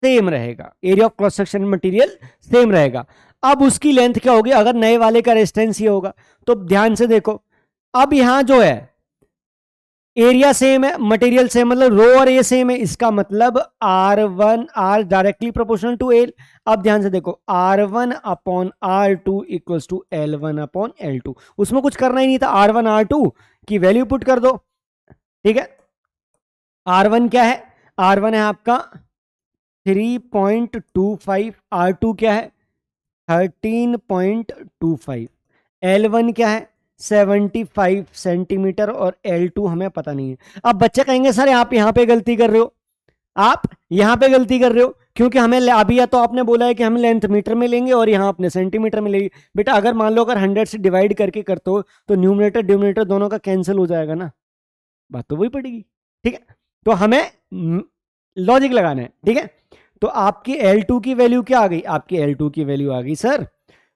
सेम रहेगा। Area of cross section material same रहेगा। अब उसकी लेंथ क्या होगी, अगर नए वाले का रेजिस्टेंस ये होगा, तो ध्यान से देखो, अब यहां जो है एरिया सेम है, मटेरियल सेम, मतलब रो और ए सेम है, इसका मतलब R1 R directly proportional to L. अब ध्यान से देखो, R1 upon R2 equals to L1 upon L2, उसमें कुछ करना ही नहीं था, R1 R2 की वैल्यू पुट कर दो। ठीक है, R1 क्या है, R1 है आपका 3.25, R2 क्या है 13.25, L1 क्या है 75 सेंटीमीटर, और L2 हमें पता नहीं है। अब बच्चे कहेंगे सर आप यहां पे गलती कर रहे हो, आप यहां पे गलती कर रहे हो, क्योंकि हमें अभी या तो आपने बोला है कि हम लेंथ मीटर में लेंगे और यहां अपने सेंटीमीटर में लेंगे। बेटा अगर मान लो अगर 100 से डिवाइड करके करते हो तो न्यूमरेटर डिनोमिनेटर दोनों का कैंसिल हो जाएगा ना, बात तो वही पड़ेगी। ठीक है, तो हमें लॉजिक लगाना है। ठीक है, तो आपकी L2 की वैल्यू क्या आ गई, आपकी L2 की वैल्यू आ गई सर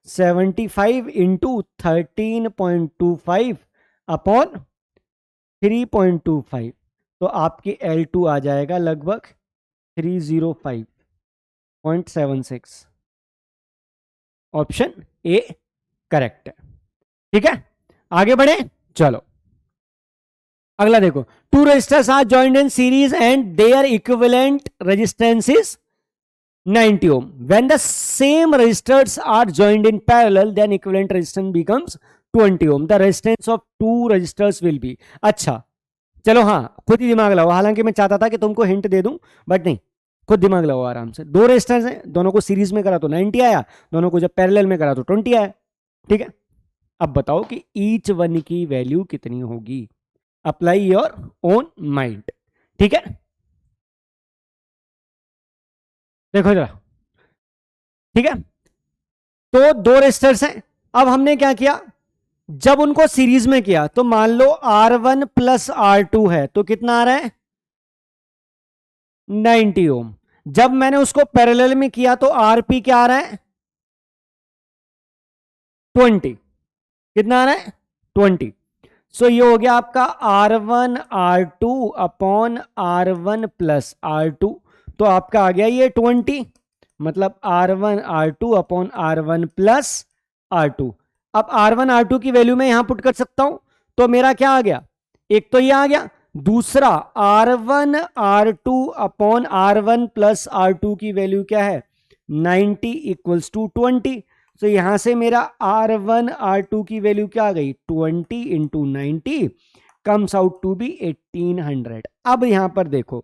75 इंटू 13.25 अपॉन 3.25, तो आपकी L2 आ जाएगा लगभग 305.76। ऑप्शन ए करेक्ट है। ठीक है, आगे बढ़े, चलो अगला देखो, two resistors are joined in series and their equivalent resistance is 90 ohm. When the same resistors are joined in parallel, then equivalent resistance becomes 20 ohm. The resistance of two resistors will be. अच्छा चलो, हाँ खुद ही दिमाग लगाओ, हालांकि मैं चाहता था कि तुमको हिंट दे दूं, बट नहीं, खुद दिमाग लगाओ आराम से। दो रेजिस्टर्स हैं, दोनों को सीरीज में करा तो 90 आया, दोनों को जब पैरेलल में करा तो 20 आया। ठीक है, अब बताओ कि ईच वन की वैल्यू कितनी होगी। Apply your own mind. ठीक है, देखो जरा। ठीक है, तो दो रेजिस्टर्स हैं। अब हमने क्या किया, जब उनको सीरीज में किया तो मान लो R1 प्लस R2 है तो कितना आ रहा है 90 ओम। जब मैंने उसको पैरेलल में किया तो RP क्या आ रहा है 20। कितना आ रहा है 20। सो ये हो गया आपका R1 R2 upon R1 plus R2। तो आपका आ गया ये 20, मतलब R1 R2 upon R1 plus R2। अब R1 R2 की वैल्यू मैं यहां पुट कर सकता हूं। तो मेरा क्या आ गया, एक तो ये आ गया, दूसरा R1 R2 upon R1 plus R2 की वैल्यू क्या है 90 इक्वल्स टू 20। तो यहां से मेरा R1 R2 की वैल्यू क्या आ गई 20 into 90 comes out to be 1800। अब यहां पर देखो,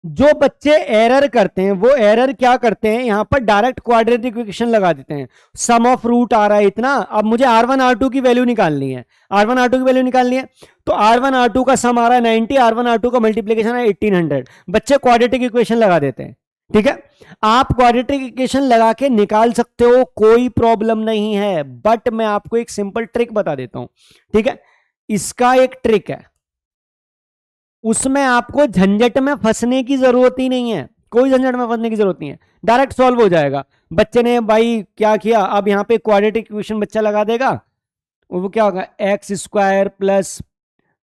जो बच्चे एरर करते हैं वो एरर क्या करते हैं, यहां पर डायरेक्ट क्वाड्रेटिक इक्वेशन लगा देते हैं। सम ऑफ रूट आ रहा है इतना, अब मुझे R1 R2 की वैल्यू निकालनी है। R1 R2 की वैल्यू निकालनी है तो R1 R2 का सम आ रहा है 90, R1 R2 का मल्टीप्लीकेशन है 1800। बच्चे क्वाड्रेटिक इक्वेशन लगा देते हैं। ठीक है, आप क्वाड्रेटिक इक्वेशन लगा के निकाल सकते हो, कोई प्रॉब्लम नहीं है। बट मैं आपको एक सिंपल ट्रिक बता देता हूं। ठीक है, इसका एक ट्रिक है, उसमें आपको झंझट में फंसने की जरूरत ही नहीं है। कोई झंझट में फंसने की जरूरत नहीं है, डायरेक्ट सॉल्व हो जाएगा। बच्चे ने भाई क्या किया, अब यहां पे क्वाड्रेटिक इक्वेशन बच्चा लगा देगा, वो क्या होगा एक्स स्क्वायर प्लस,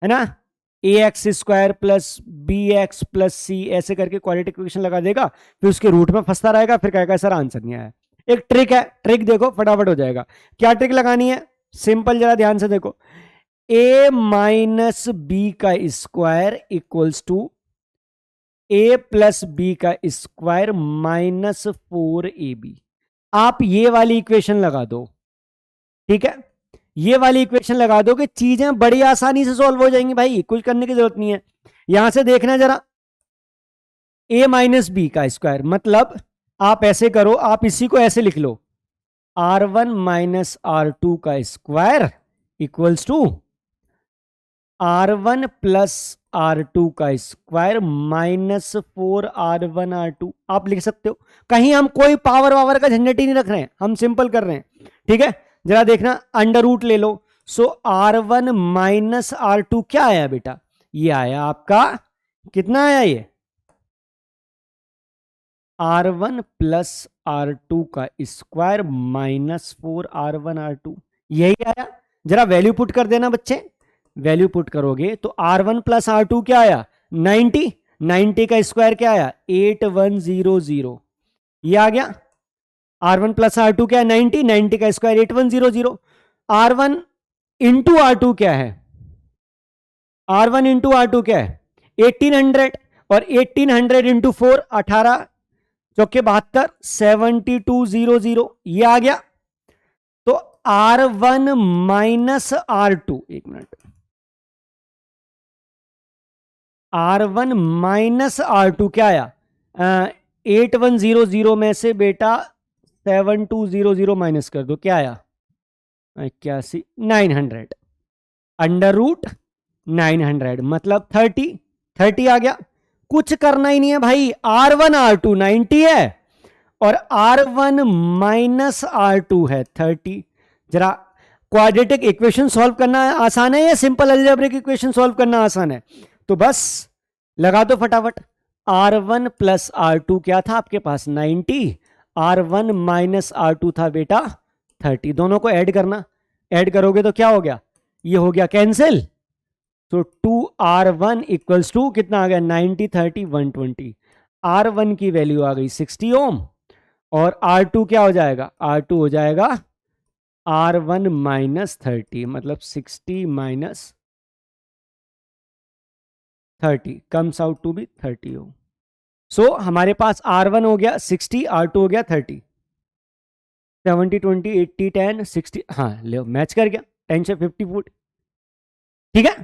है ना, a x square plus b x plus c, ऐसे करके क्वाड्रेटिक इक्वेशन लगा देगा। फिर उसके रूट में फंसता रहेगा, फिर कहेगा सर आंसर नहीं आया। एक ट्रिक है, ट्रिक देखो फटाफट हो जाएगा। क्या ट्रिक लगानी है, सिंपल, जरा ध्यान से देखो। ए माइनस बी का square equals to A plus B का स्क्वायर माइनस 4ab। आप ये वाली इक्वेशन लगा दो। ठीक है, ये वाली इक्वेशन लगा दो कि चीजें बड़ी आसानी से सॉल्व हो जाएंगी भाई, कुछ करने की जरूरत नहीं है। यहां से देखना जरा, ए माइनस बी का स्क्वायर, मतलब आप ऐसे करो, आप इसी को ऐसे लिख लो, R1 माइनस R2 का square equals to R1 plus R2 का स्क्वायर माइनस 4R1 R2। आप लिख सकते हो, कहीं हम कोई पावर वावर का झंझट ही नहीं रख रहे हैं, हम सिंपल कर रहे हैं। ठीक है, जरा देखना, अंडर रूट ले लो। सो R1 माइनस R2 क्या आया बेटा, ये आया आपका, कितना आया ये R1 प्लस R2 का स्क्वायर माइनस 4R1 R2, यही आया। जरा वैल्यू पुट कर देना बच्चे, वैल्यू पुट करोगे तो R1 प्लस R2 क्या आया 90, 90 का स्क्वायर क्या आया 8100, ये आ गया। R1 प्लस R2 क्या है 90, 90 का स्क्वायर 8100। R1 इंटू R2 क्या है, R1 इंटू R2 क्या है 1800, और 1800 इंटू 4 18 चौके 72 7200, ये आ गया। तो R1 माइनस R2, एक मिनट, R1 माइनस R2 क्या आया 8100 में से बेटा 7200 माइनस कर दो, क्या आया 81 900, अंडर रूट 900, मतलब 30 आ गया। कुछ करना ही नहीं है भाई, R1 R2 90 है और R1 माइनस R2 है 30। जरा क्वाड्रेटिक इक्वेशन सॉल्व करना आसान है या सिंपल अलजेब्रिक इक्वेशन सॉल्व करना आसान है, तो बस लगा दो फटाफट। R1 प्लस R2 क्या था आपके पास 90, R1 माइनस R2 था बेटा 30। दोनों को ऐड करना, ऐड करोगे तो क्या हो गया, ये हो गया कैंसिल। तो 2R1 इक्वल्स टू कितना आ गया 90 30 120। R1 की वैल्यू आ गई 60 ओम, और R2 क्या हो जाएगा, R2 हो जाएगा R1 माइनस 30, मतलब 60 minus 30 comes out to be 30 ohm. So हमारे पास R1 हो गया 60, R2 हो गया 30, 70 20 80 10 60, हाँ ले मैच कर गया 10 से 50 फुट। ठीक है,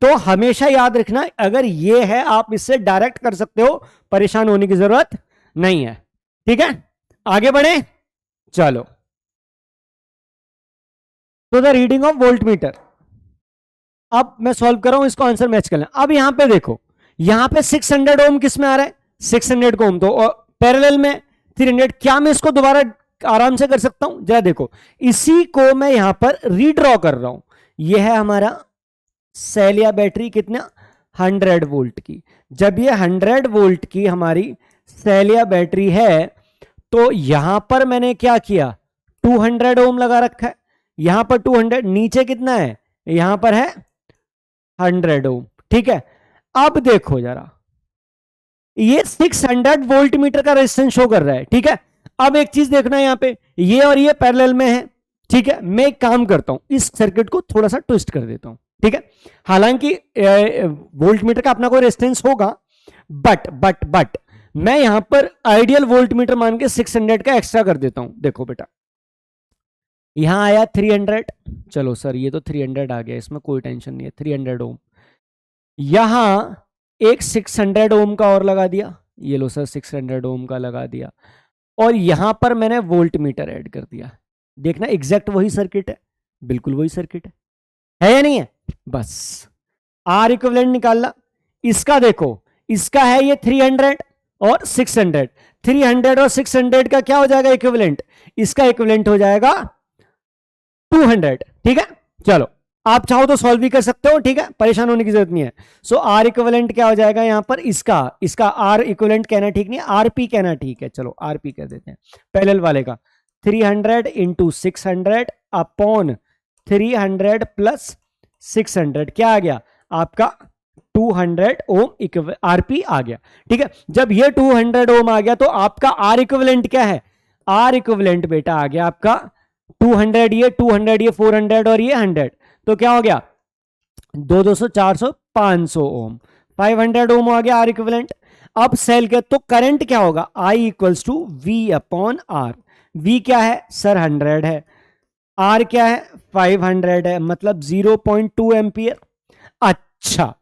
तो हमेशा याद रखना, अगर ये है आप इससे डायरेक्ट कर सकते हो, परेशान होने की जरूरत नहीं है। ठीक है, आगे बढ़े, चलो। तो the reading of volt meter. अब मैं सॉल्व कर रहा हूं, इसको आंसर मैच कर लें। अब यहां पे देखो, यहां पे 600 ओम किस में आ रहा है, 600 को ओम, तो पैरेलल में 300। क्या मैं इसको दोबारा आराम से कर सकता हूं, जरा देखो, इसी को मैं यहां पर रीड्रॉ कर रहा हूं। यह है हमारा सेल या बैटरी, कितना 100 वोल्ट की। जब ये 100 वोल्ट की हमारी सेल या बैटरी है, तो यहां पर मैंने क्या किया, 200 ओम लगा रखा है। यहां पर 200, नीचे कितना है, यहां पर है 100 ओम, ठीक है। अब देखो जरा, ये 600 वोल्ट मीटर का रेजिस्टेंस शो कर रहा है, ठीक है। अब एक चीज देखना है, यहां पे ये और ये पैरेलल में है, ठीक है। मैं एक काम करता हूं, इस सर्किट को थोड़ा सा ट्विस्ट कर देता हूं, ठीक है। हालांकि वोल्ट मीटर का अपना कोई रेजिस्टेंस होगा, बट मैं यहां पर आइडियल वोल्ट मीटर मान के 600 का एक्स्ट्रा कर देता हूं। देखो बेटा, यहां आया 300, चलो सर ये तो 300 आ गया, इसमें कोई टेंशन नहीं है, 300 ओम। यहां एक 600 ओम का और लगा दिया, ये लो सर 600 ओम का लगा दिया, और यहां पर मैंने वोल्ट मीटर ऐड कर दिया। देखना एग्जैक्ट वही सर्किट है, बिल्कुल वही सर्किट है या नहीं है। बस आर इक्विवेलेंट निकालना। इसका देखो, इसका है ये 300 और 600, 300 और 600 का क्या हो जाएगा इक्विवेलेंट, इसका इक्विवेलेंट हो जाएगा 200, ठीक है। चलो आप चाहो तो सॉल्व भी कर सकते हो, ठीक है, परेशान होने की जरूरत नहीं है। सो आर इक्विवेलेंट क्या हो जाएगा यहां पर, इसका आर इक्विवेलेंट कहना ठीक नहीं है, आरपी कहना ठीक है। चलो आरपी कह देते हैं पैरेलल वाले का। 300 इंटू 600 अपॉन 300 प्लस 600 क्या आ गया आपका 200 ओम आरपी आ गया, ठीक है। जब ये 200 ओम आ गया, तो आपका आर इक्विवेलेंट क्या है, आर इक्विवेलेंट बेटा आ गया आपका 200, ये 200, ये 400 और ये 100, तो क्या हो गया 200, 400, 500 ओम, 500 ओम आ गया आर इक्विवेलेंट। अब सेल के तो करंट क्या होगा, I equals to V upon R. V क्या है सर 100 है, आर क्या है 500 है, मतलब 0.2 एम्पियर। अच्छा,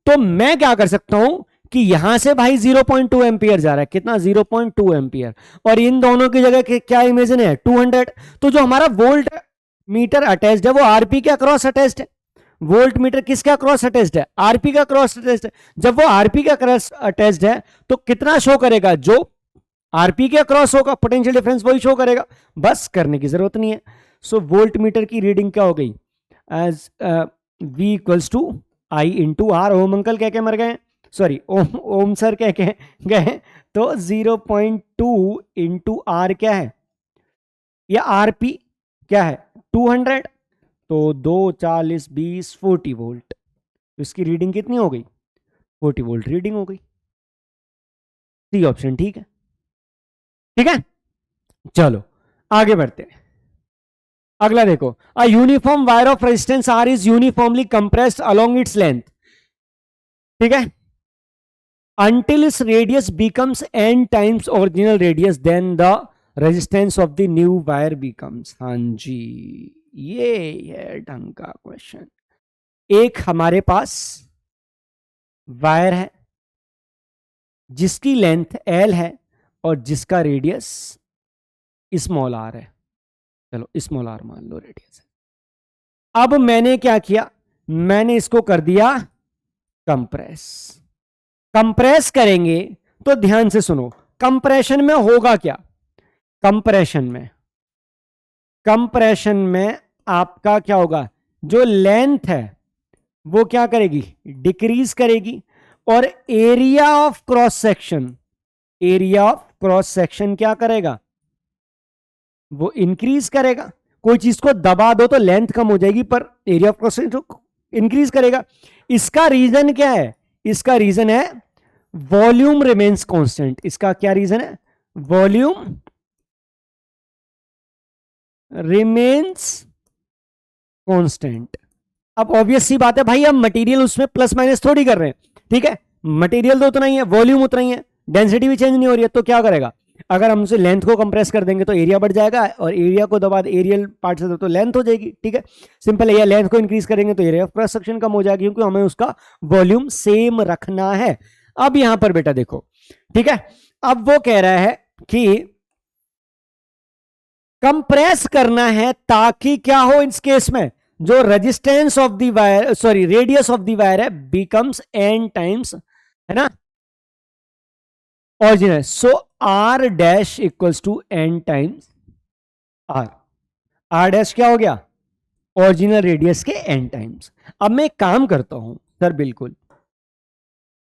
तो मैं क्या कर सकता हूं कि यहां से भाई 0.2 एम्पियर जा रहा है, कितना 0.2 एम्पियर, और इन दोनों की जगह क्या इमेजिन है 200। तो जो हमारा वोल्ट मीटर अटैच्ड है वो आरपी के अक्रॉस अटैच्ड है। वोल्ट मीटर किसके अक्रॉस अटैच्ड है, आरपी का अक्रॉस अटैच्ड है। जब वो आरपी के अक्रॉस अटैच्ड है, तो कितना शो करेगा, जो आरपी के अक्रॉस होगा पोटेंशियल डिफरेंस वही शो करेगा, बस करने की जरूरत नहीं है। सो वोल्ट मीटर की रीडिंग क्या हो गई, as V equals to I into R. Ohm uncle कह के मर गए, सॉरी ओम सर कह के गए, तो 0.2 इंटू आर क्या है, या आरपी क्या है 200, तो 2 40 20 40 वोल्ट, तो इसकी रीडिंग कितनी हो गई 40 वोल्ट रीडिंग हो गई। सी ऑप्शन ठीक है, ठीक है। चलो आगे बढ़ते हैं। अगला देखो, a uniform wire of resistance are is uniformly compressed along its length, ठीक है, until its radius becomes n times original radius, then the resistance of the new wire becomes। हाँ जी, ये है ढंग का क्वेश्चन। एक हमारे पास वायर है जिसकी लेंथ l है और जिसका रेडियस स्मॉल r है, चलो स्मॉल r मान लो रेडियस है। अब मैंने क्या किया, मैंने इसको कर दिया कंप्रेस। कंप्रेस करेंगे तो ध्यान से सुनो, कंप्रेशन में होगा क्या, कंप्रेशन में आपका क्या होगा, जो लेंथ है वो क्या करेगी डिक्रीज करेगी, और एरिया ऑफ क्रॉस सेक्शन क्या करेगा, वो इंक्रीज करेगा। कोई चीज को दबा दो तो लेंथ कम हो जाएगी, पर area of cross section increase करेगा। इसका रीजन क्या है, इसका रीजन है वॉल्यूम रिमेन्स कांस्टेंट। इसका क्या रीजन है, वॉल्यूम रिमेन्स कांस्टेंट। अब ऑब्वियस सी बात है भाई, हम मटेरियल उसमें प्लस माइनस थोड़ी कर रहे हैं, ठीक है, मटेरियल तो उतना ही है, वॉल्यूम उतना ही है, डेंसिटी भी चेंज नहीं हो रही है, तो क्या करेगा, अगर हम उसे लेंथ को कंप्रेस कर देंगे तो एरिया बढ़ जाएगा, और एरिया को दबा एरियल पार्ट से तो लेंथ हो जाएगी, ठीक है, सिंपल है। लेंथ को इंक्रीज करेंगे तो एरिया ऑफ क्रॉस सेक्शन कम हो जाएगा, क्योंकि हमें उसका वॉल्यूम सेम रखना है। अब यहां पर बेटा देखो, ठीक है, अब वो कह रहा है कि कंप्रेस करना है ताकि क्या हो इस केस में, जो resistance of the wire, sorry radius of the wire है, बिकम्स n टाइम्स, है ना, original. So r dash equals to n times r. r dash क्या हो गया, ओरिजिनल रेडियस के n टाइम्स. अब मैं एक काम करता हूं सर, बिल्कुल,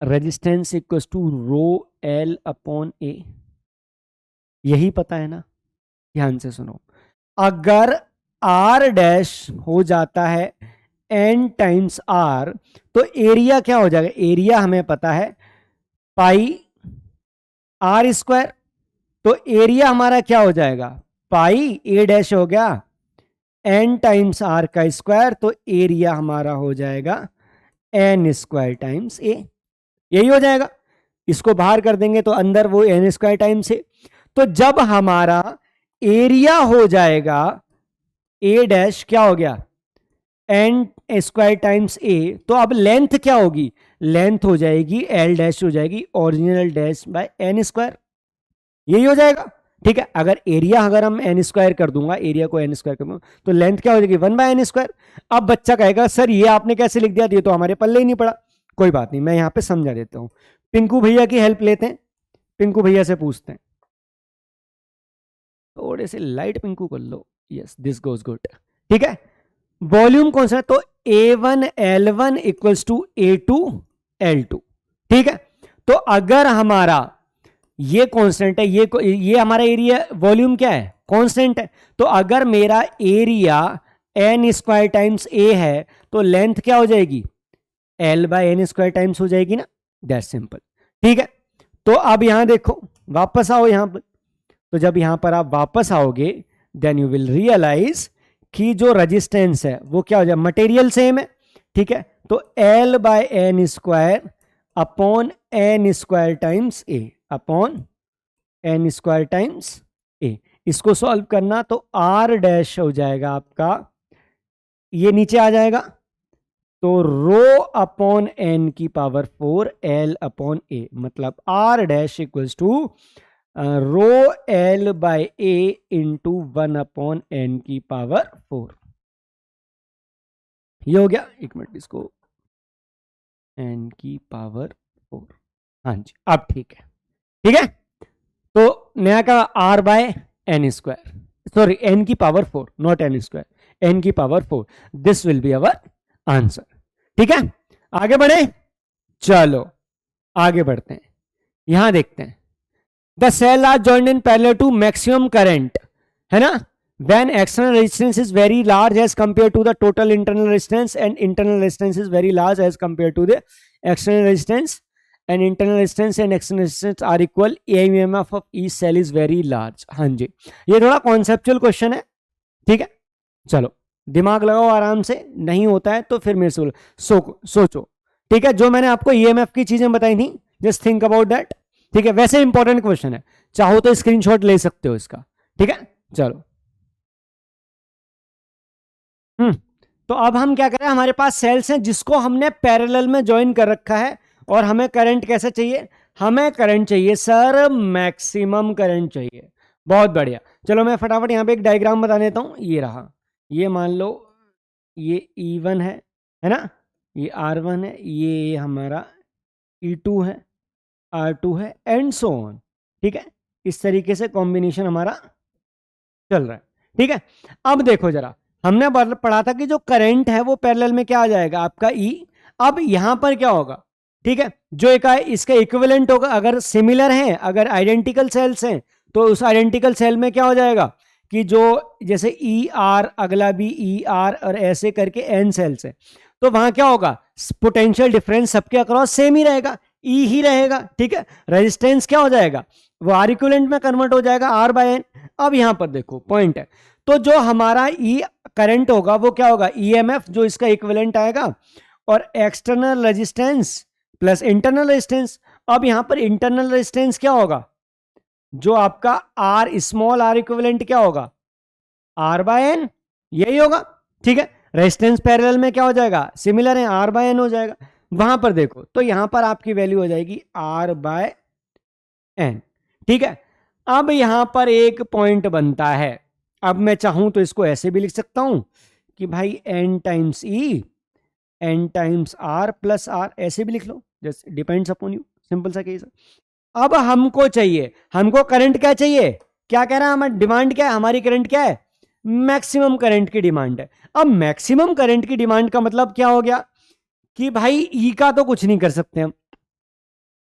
resistance equals to rho l upon a, यही पता है ना. ध्यान से सुनो, अगर r डैश हो जाता है n टाइम्स r, तो एरिया क्या हो जाएगा, एरिया हमें पता है पाई r स्क्वायर. तो एरिया हमारा क्या हो जाएगा, पाई a डैश हो गया n टाइम्स r का स्क्वायर, तो एरिया हमारा हो जाएगा n स्क्वायर टाइम्स a. यही हो जाएगा. इसको बाहर कर देंगे तो अंदर वो n स्क्वायर टाइम्स a. तो जब हमारा एरिया हो जाएगा a डैश क्या हो गया n स्क्वायर टाइम्स a, तो अब लेंथ क्या होगी, लेंथ हो जाएगी l डैश हो जाएगी original dash by n square. यही हो जाएगा. ठीक है, अगर एरिया अगर हम n स्क्वायर कर दूंगा, एरिया को n स्क्वायर कर दूंगा, तो लेंथ क्या हो जाएगी 1/n स्क्वायर. अब बच्चा कहेगा सर ये आपने कैसे लिख दिया, ये तो हमारे पल्ले ही नहीं पड़ा. कोई बात नहीं, मैं यहां पे समझा देता हूं. पिंकू भैया की हेल्प लेते हैं, पिंकू भैया से पूछते हैं. थोड़े से लाइट पिंकू कर लो. Yes, this goes good. ठीक है, वॉल्यूम कौन सा है, तो A1 L1 equals to A2 L2. ठीक है, तो अगर हमारा ये कांस्टेंट है, ये हमारा एरिया वॉल्यूम क्या है, कांस्टेंट है. तो अगर मेरा area n square times a है, तो लेंथ क्या हो जाएगी l by n square times हो जाएगी ना. That's simple. ठीक है, तो अब यहां देखो, वापस आओ यहां पर. तो जब यहां पर आप वापस आओगे, देन यू विल रियलाइज कि जो रेजिस्टेंस है वो क्या हो जाए, मटेरियल सेम है. ठीक है, तो l by n square upon n square times a, upon n square times a. इसको सॉल्व करना तो r डैश हो जाएगा आपका, ये नीचे आ जाएगा, तो रो अपॉन n की पावर 4 l अपॉन a, मतलब r dash equals to rho l by a into 1 upon n की पावर 4. ये हो गया. एक मिनट, इसको n की पावर 4. हाँ जी, अब ठीक है. ठीक है, तो नया का r by n square, sorry n की power 4, not n square, n की power 4. This will be our answer. ठीक है, आगे बढ़े, चलो आगे बढ़ते हैं. यहां देखते हैं, the cell are joined in parallel to maximum current, है ना, when external resistance is very large as compared to the total internal resistance and internal resistance is very large as compared to the external resistance and internal resistance and external resistance are equal, EMF of each cell is very large. हाँ जी, ये थोड़ा conceptual question है. ठीक है, चलो दिमाग लगाओ आराम से, नहीं होता है तो फिर मेरे से सोचो. ठीक है, जो मैंने आपको EMF की चीजें बताई थी, जस्ट थिंक अबाउट दैट. ठीक है, वैसे इंपॉर्टेंट क्वेश्चन है, चाहो तो स्क्रीनशॉट ले सकते हो इसका. ठीक है, चलो. तो अब हम क्या करें, हमारे पास सेल्स हैं जिसको हमने पैरेलल में ज्वाइन कर रखा है, और हमें करंट कैसे चाहिए, हमें करंट चाहिए सर मैक्सिमम करंट चाहिए. बहुत बढ़िया. चलो मैं फटाफट यहाँ पे एक डायग्राम बता देता हूँ. ये रहा, ये मान लो ये E1 है ना, ये R1 है, ये हमारा E2 है, R2 है, एंड सो ऑन. ठीक है, इस तरीके से कॉम्बिनेशन हमारा चल रहा है. ठीक है, अब देखो जरा, हमने पढ़ा था कि जो करंट है वो पैरेलल में क्या आ जाएगा आपका E. अब यहां पर क्या होगा, ठीक है, जो एक इसका इक्विवेलेंट होगा, अगर सिमिलर है, अगर आइडेंटिकल सेल्स हैं, तो उस आइडेंटिकल सेल में क्या हो जाएगा कि जो जैसे ER, अगला भी ER, और ऐसे करके N सेल्स है, तो वहां क्या होगा, पोटेंशियल डिफरेंस सबके अक्रॉस सेम ही रहेगा, E ही रहेगा. ठीक है, रेजिस्टेंस क्या हो जाएगा, वो आर इक्विवेलेंट में कन्वर्ट हो जाएगा, R बाय N. अब यहां पर देखो पॉइंट है, तो जो हमारा E करंट होगा वो क्या होगा, EMF जो इसका इक्विवेलेंट आएगा, और external resistance plus internal resistance. अब यहां पर इंटरनल रेजिस्टेंस क्या होगा, जो आपका R स्मॉल r इक्विवेलेंट क्या होगा, R बाय N, यही होगा. ठीक है, रेजिस्टेंस पैरेलल में क्या हो जाएगा, सिमिलर है, R बाय N हो जाएगा. वहां पर देखो तो यहां पर आपकी वैल्यू हो जाएगी R बाय N. ठीक है, अब यहां पर एक पॉइंट बनता है, अब मैं चाहूं तो इसको ऐसे भी लिख सकता हूं कि भाई n times e n times r plus r, ऐसे भी लिख लो, just depends upon you, simple सा केस है। अब हमको चाहिए, हमको करंट क्या चाहिए, क्या कह रहा है हमारी डिमांड, क्या है हमारी करंट, क्या है मैक्सिमम करंट की डिमांड है। अब मैक्सिमम करंट की डिमांड का मतलब क्या हो गया कि भाई ई का तो कुछ नहीं कर सकते हम,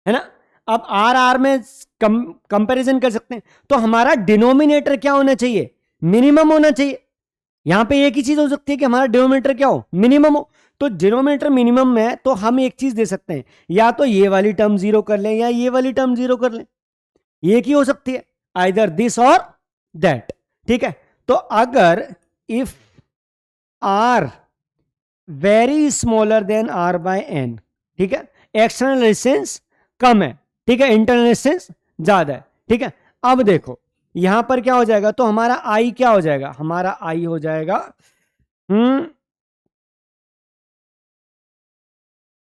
है ना। अब आर आर में कंपैरिजन कर सकते हैं, तो हमारा डिनोमिनेटर क्या होना चाहिए, मिनिमम होना चाहिए। यहां पे एक ही चीज हो सकती है कि हमारा डिनोमिनेटर क्या हो, मिनिमम हो। तो डिनोमिनेटर मिनिमम में, तो हम एक चीज दे सकते हैं, या तो ये वाली टर्म जीरो कर लें या ये वाली टर्म जीरो कर लें, एक ही हो सकती है, आइदर दिस और दैट, ठीक है। तो अगर if R very smaller than R by N, ठीक है, एक्सटर्नल रेजिस्टेंस कम है, ठीक है, इंटरनल रेजिस्टेंस ज्यादा है, ठीक है। अब देखो यहां पर क्या हो जाएगा, तो हमारा आई क्या हो जाएगा, हमारा आई हो जाएगा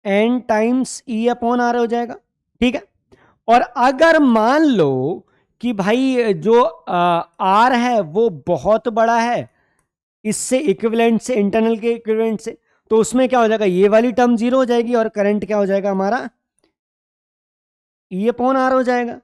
N times E upon R हो जाएगा, ठीक है। और अगर मान लो कि भाई जो आर है वो बहुत बड़ा है इससे इक्विवेलेंट से, इंटरनल के इक्विवेलेंट से, तो उसमें क्या हो जाएगा, ये वाली टर्म जीरो हो जाएगी और करंट क्या हो जाएगा हमारा ई अपॉन आर हो जाएगा,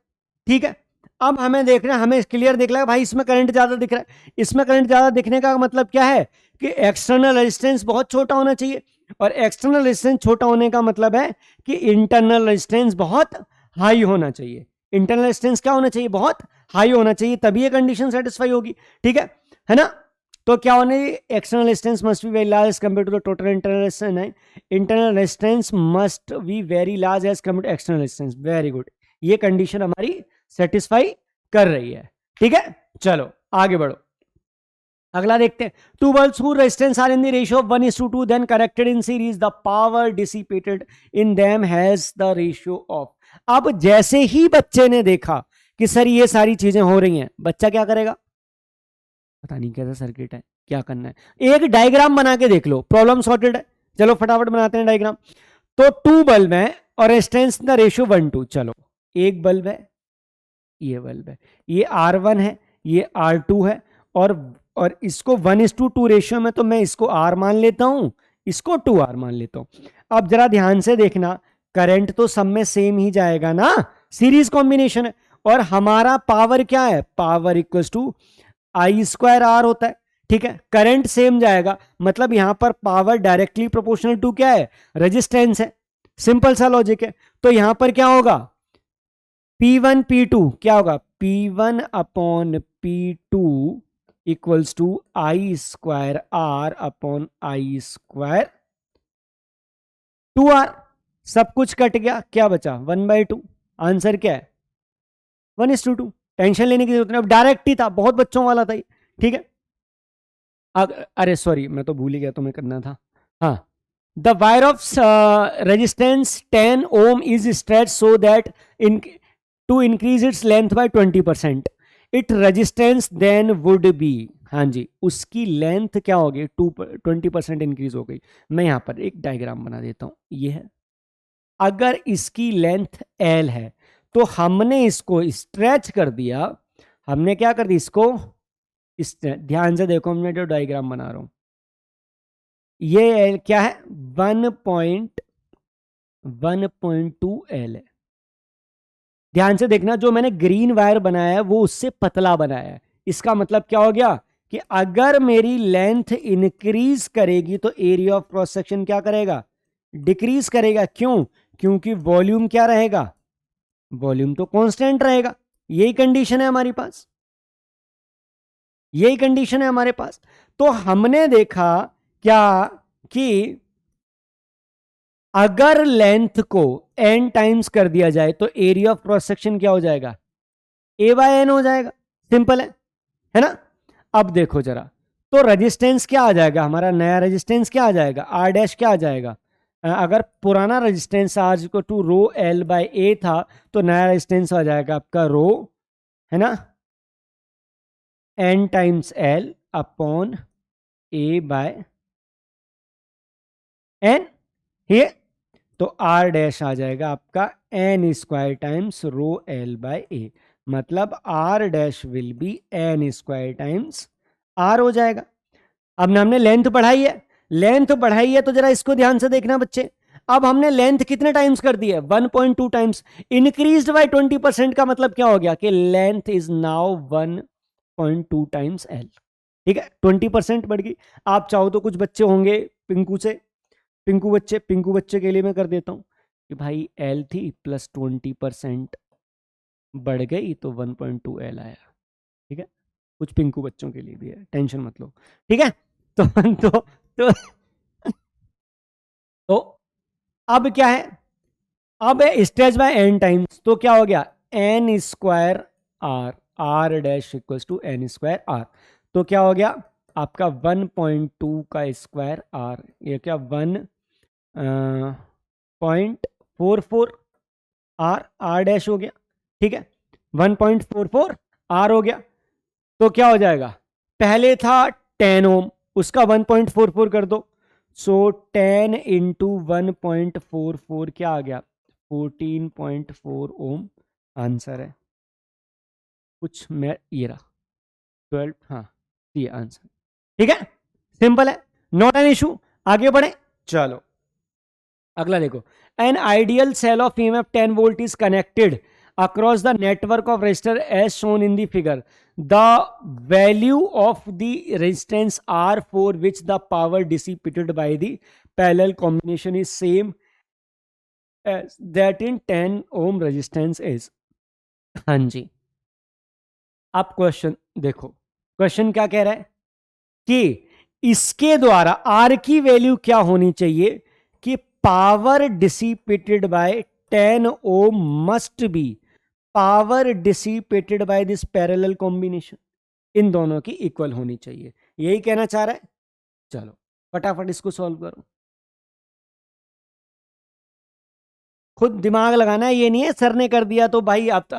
ठीक है। अब हमें देखना है, हमें क्लियर दिख रहा है भाई इसमें करंट ज्यादा दिख रहा है, इसमें करंट ज्यादा दिखने का मतलब क्या है कि एक्सटर्नल रेजिस्टेंस बहुत छोटा होना चाहिए, और एक्सटर्नल रेजिस्टेंस छोटा होने का मतलब है कि इंटरनल रेजिस्टेंस बहुत हाई होना चाहिए। इंटरनल रेजिस्टेंस क्या होना चाहिए, बहुत हाई होना चाहिए, तभी ये कंडीशन सेटिस्फाई होगी, ठीक है ना। तो क्या होने, external resistance must be very large as compare to the total internal resistance है, internal resistance must be very large as compare to external resistance, very good, ये कंडीशन हमारी सेटिस्फाई कर रही है, ठीक है। चलो आगे बढ़ो, अगला देखते हैं। Two bulbs whose resistance are in the ratio of 1:2 then connected in series, the power dissipated in them has the ratio of। अब जैसे ही बच्चे ने देखा कि सर ये सारी चीजें हो रही हैं, बच्चा क्या करेगा, पता नहीं कैसा सर्किट है, क्या करना है, एक डायग्राम बना के देख लो, प्रॉब्लम सॉर्टेड है। चलो फटाफट बनाते हैं डायग्राम। तो टू बल्ब है और रेजिस्टेंस का रेशियो 1:2, चलो एक बल्ब है, ये बल्ब है, ये R1 है, ये R2 है, और इसको 1:2 रेशियो में, तो मैं इसको R मान लेता हूं, इसको 2R मान लेता हूं। अब जरा ध्यान से देखना, करंट तो सब में सेम ही जाएगा ना, सीरीज कॉम्बिनेशन है, और हमारा पावर क्या है, power equals to I² R होता है, ठीक है। करंट सेम जाएगा, मतलब यहां पर पावर डायरेक्टली प्रोपोर्शनल टू क्या है, रेजिस्टेंस है, सिंपल सा लॉजिक है। तो यहां पर क्या होगा, P1 P2 क्या होगा, P1 upon P2 equals to I² R upon I² 2R, सब कुछ कट गया, क्या बचा 1/2, आंसर क्या है 1:2, टेंशन लेने की जरूरत नहीं, अब डायरेक्ट ही था, बहुत बच्चों वाला था ये, ठीक है। अरे सॉरी मैं तो भूल ही गया, तुम्हें करना था, हाँ। The wire of resistance 10 ohm is stretch so that in to increase its length by 20%, it resistance then would be, हाँ जी, उसकी लेंथ क्या होगी 20% इंक्रीज हो गई। मैं यहां पर एक डायग्राम बना देता हूं, ये है, अगर इसकी लेंथ L है तो हमने इसको स्ट्रेच कर दिया, हमने क्या कर दिया इसको, ध्यान से देखो मैं जो डायग्राम बना रहा हूं, ये L क्या है 1.2 L है। ध्यान से देखना, जो मैंने ग्रीन वायर बनाया है वो उससे पतला बनाया है, इसका मतलब क्या हो गया कि अगर मेरी लेंथ इंक्रीज करेगी तो एरिया ऑफ क्रॉस सेक्शन क्या करेगा, डिक्रीज करेगा, क्यों, क्योंकि वॉल्यूम क्या रहेगा, वॉल्यूम तो कांस्टेंट रहेगा, यही कंडीशन है हमारे पास, यही कंडीशन है हमारे पास। तो हमने देखा क्या कि अगर लेंथ को n टाइम्स कर दिया जाए तो एरिया ऑफ क्रॉस सेक्शन क्या हो जाएगा, A/N हो जाएगा, सिंपल है ना। अब देखो जरा, तो रेजिस्टेंस क्या आ जाएगा, हमारा नया रेजिस्टेंस क्या आ जाएगा, R' क्या आ जाएगा, अगर पुराना रेजिस्टेंस आज को टू रो L/A था, तो नया रेजिस्टेंस आ जाएगा आपका रो, है ना, n times L upon A/N, ये तो R' आ जाएगा आपका n² टाइम्स रो L/A, मतलब R' will be n² times R हो जाएगा। अब ना हमने लेंथ बढ़ाई है, तो जरा इसको ध्यान से देखना बच्चे। अब हमने लेंथ कितने टाइम्स कर दी है, 1.2 टाइम्स। इंक्रीज्ड बाय 20% का मतलब क्या हो गया कि length is now 1.2 times L. ठीक है, 20% बढ़ गई। आप चाहो तो कुछ बच्चे होंगे पिंकू बच्चे के लिए मैं कर देता हूं कि भाई एल थी प्लस 20% बढ़ गई तो 1.2 एल आया। ठीक है, कुछ पिंकू बच्चों के लिए भी है, टेंशन मत लो। ठीक है, तो तो अब क्या है, अब स्ट्रेच बाय एन टाइम्स, तो क्या हो गया, N square R, R dash equals to N square R. तो क्या हो गया आपका 1.2 का स्क्वायर आर, ये क्या 1.44 आर, आर डैश हो गया। ठीक है, 1.44 आर हो गया। तो क्या हो जाएगा, पहले था 10 ओम, उसका 1.44 कर दो, सो 10 इंटू 1.44 क्या आ गया, 14.4 ओम आंसर है। कुछ मैं ये रहा 12, हाँ ये आंसर। ठीक है, सिंपल है, नॉट एन इशू। आगे बढ़े, चलो अगला देखो। An ideal cell of EMF 10 volt is connected across the network of resistor as shown in the figure. The value of the resistance R for which the power dissipated by the parallel combination is same as that in 10 ohm resistance is. हाँ जी, अब question देखो, question क्या कह रहा है कि इसके द्वारा आर की वैल्यू क्या होनी चाहिए कि power dissipated by 10 ohm must be power dissipated by this parallel combination, इन दोनों की इक्वल होनी चाहिए, यही कहना चाह रहा है। चलो फटाफट इसको सॉल्व करो, खुद दिमाग लगाना है, ये नहीं है सर ने कर दिया तो भाई आप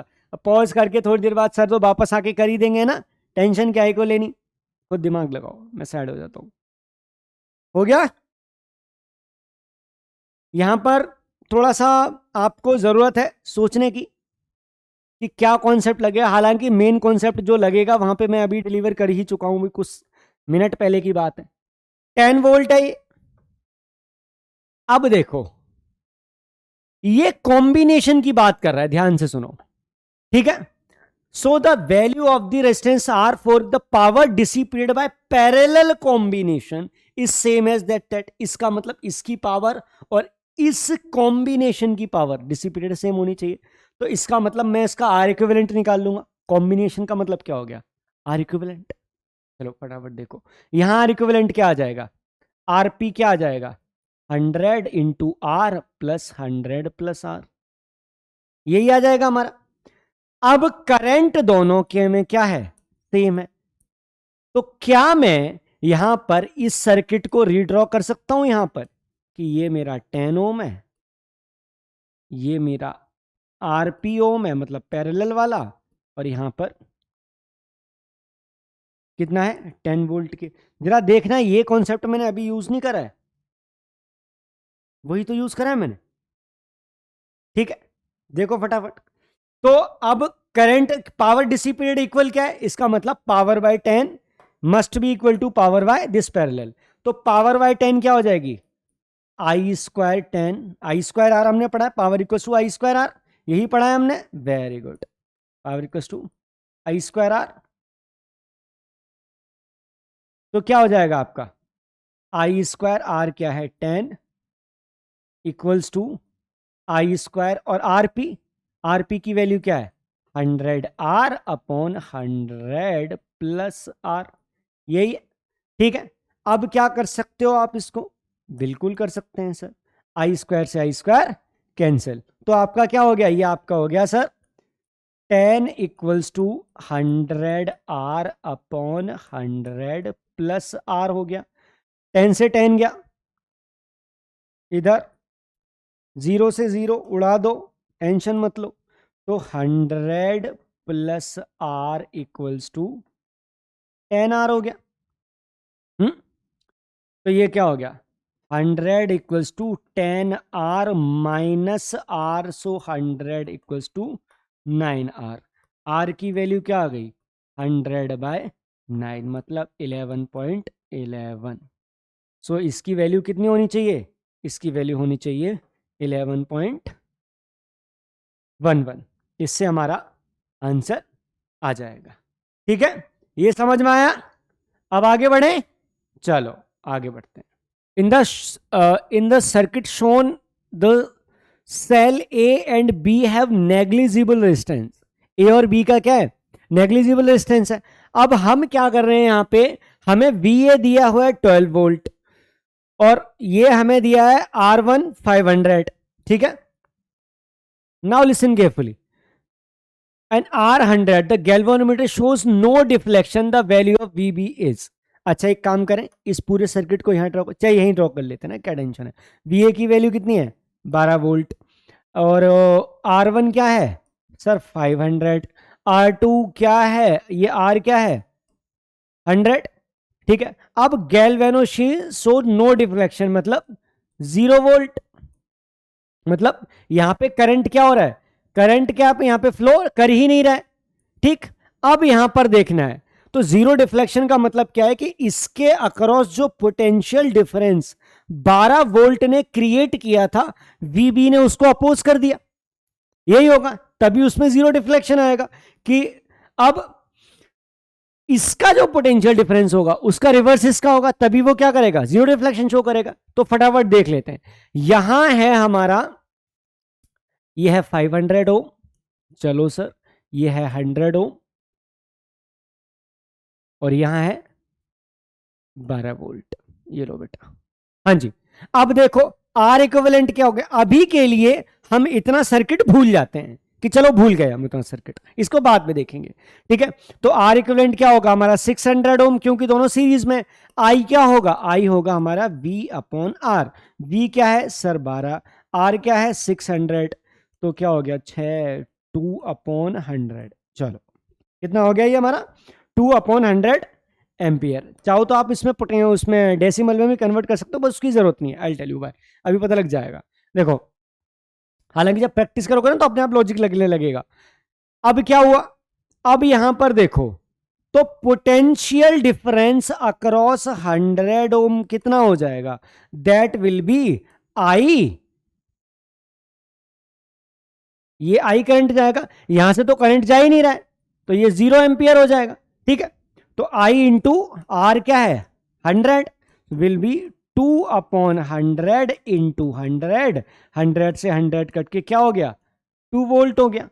पॉज करके थोड़ी देर बाद सर तो वापस आके कर ही देंगे ना, टेंशन क्या है को लेनी, खुद दिमाग लगाओ, मैं साइड हो जाता हूं। हो गया, यहां पर थोड़ा सा आपको जरूरत है सोचने की कि क्या कॉन्सेप्ट लगेगा, हालांकि मेन कॉन्सेप्ट जो लगेगा वहां पे मैं अभी डिलीवर कर ही चुका हूं, भी कुछ मिनट पहले की बात है। 10 वोल्ट है ये। अब देखो, ये कॉम्बिनेशन की बात कर रहा है, ध्यान से सुनो। ठीक है, so the value of the resistance R for the power dissipated by parallel combination is same as that, इसका मतलब इसकी पावर और इस कॉम्बिनेशन की पावर डिसिपेटेड सेम होनी चाहिए। तो इसका मतलब मैं इसका आर इक्विवेलेंट निकाल लूंगा, कॉम्बिनेशन का मतलब क्या हो गया, आर इक्विवेलेंट। चलो फटाफट देखो, यहां आर इक्विवेलेंट क्या आ जाएगा, आरपी क्या आ जाएगा, 100 into R plus 100 plus R, यही आ जाएगा हमारा। अब करंट दोनों के में क्या है, सेम है। तो क्या मैं यहां पर इस सर्किट को रीड्रॉ कर सकता हूं यहां पर कि ये मेरा 10 ओम है, ये मेरा आरपी ओम है मतलब पैरेलल वाला, और यहां पर कितना है 10 वोल्ट के। जरा देखना, ये कॉन्सेप्ट मैंने अभी यूज नहीं करा है, वही तो यूज करा है मैंने। ठीक है, देखो फटाफट। तो अब करंट पावर डिसिपेटेड इक्वल क्या है, इसका मतलब power by 10 must be equal to power by this parallel. तो पावर बाय 10 क्या हो जाएगी, I square 10, I square R हमने पढ़ा है, power equal to I square R, यही पढ़ा है हमने, very good. Power equal to I square R, तो क्या हो जाएगा आपका, आई स्क्वायर आर क्या है 10 इक्वल्स टू आई स्क्वायर, और आरपी, आरपी की वैल्यू क्या है 100 आर अपॉन 100 प्लस आर, यही है। ठीक है, अब क्या कर सकते हो आप इसको, बिल्कुल कर सकते हैं सर, आई स्क्वायर से आई स्क्वायर कैंसिल, तो आपका क्या हो गया, ये आपका हो गया sir 10 equals to 100 R upon 100 plus R हो गया। 10 से 10 गया इधर, 0 से 0 उड़ा दो, टेंशन मत लो। तो 100 plus R equals to 10 R हो गया। तो ये क्या हो गया, 100 equals to 10 R minus R, so 100 equals to 9 R. R की वैल्यू क्या आ गई 100 बाय 9 मतलब 11.11। सो इसकी वैल्यू कितनी होनी चाहिए? इसकी वैल्यू होनी चाहिए 11.11। इससे हमारा आंसर आ जाएगा। ठीक है, ये समझ में आया? अब आगे बढ़े, चलो आगे बढ़ते हैं। In the circuit shown the cell a and b have negligible resistance. A और बी का क्या है? नेग्लिजिबल रेजिस्टेंस है। अब हम क्या कर रहे हैं यहां पे, हमें VA दिया हुआ है 12 वोल्ट और ये हमें दिया है R1 500। ठीक है, now listen carefully. and R100 the galvanometer shows no deflection, the value of VB is। अच्छा एक काम करें, इस पूरे सर्किट को यहाँ ड्रॉ, चाहे यहीं ड्रॉ कर लेते हैं ना, क्या टेंशन है। VA की वैल्यू कितनी है? 12 वोल्ट। और R1 क्या है सर? 500। R2 क्या है? ये R क्या है? 100। ठीक है, अब गैल्वेनो शो नो डिफ्लेक्शन मतलब 0 वोल्ट। मतलब यहां पे करंट क्या हो रहा है? करंट क्या यहां पे फ्लो कर ही नहीं रहा है। ठीक, अब यहां पर देखना है तो जीरो डिफ्लेक्शन का मतलब क्या है कि इसके अक्रॉस जो पोटेंशियल डिफरेंस 12 वोल्ट ने क्रिएट किया था, VB ने उसको अपोज कर दिया। यही होगा, तभी उसमें जीरो डिफ्लेक्शन आएगा। कि अब इसका जो पोटेंशियल डिफरेंस होगा उसका रिवर्स इसका होगा, तभी वो क्या करेगा? जीरो डिफ्लेक्शन शो करेगा। तो फटाफट देख लेते हैं। यहां है हमारा, ये है 500 ओम, चलो सर ये है 100 ओम, और यहां है 12 वोल्ट। ये लो बेटा, हाँ जी। अब देखो आर इक्विवेलेंट क्या हो गया। अभी के लिए हम इतना सर्किट भूल जाते हैं कि चलो भूल गए हम इतना सर्किट, इसको बाद में देखेंगे। ठीक है, तो आर इक्विवेलेंट क्या होगा हमारा? 600 ओम, क्योंकि दोनों सीरीज में। आई क्या होगा? आई होगा हमारा V/R। V क्या है सर? 12। R क्या है? 600। तो क्या हो गया? 6 2/100। चलो कितना हो गया ये हमारा? 2/100 एम्पियर। चाहो तो आप उसमें डेसिमल में भी कन्वर्ट कर सकते हो, बस उसकी जरूरत नहीं है। आई टेल यू बाय, अभी पता लग जाएगा। देखो, हालांकि जब प्रैक्टिस करोगे ना तो अपने आप लॉजिक लगने लगेगा। अब क्या हुआ? अब यहां पर देखो तो पोटेंशियल डिफरेंस अक्रॉस 100 ओम कितना हो जाएगा? That will be I. ये आई करंट जाएगा, यहां से तो करंट जा ही नहीं रहा है, तो ये 0 एम्पियर हो जाएगा। ठीक है, तो आई इंटू आर क्या है? 100 विल बी 2/100 इंटू 100। 100 से 100 कट के क्या हो गया? 2 वोल्ट हो गया।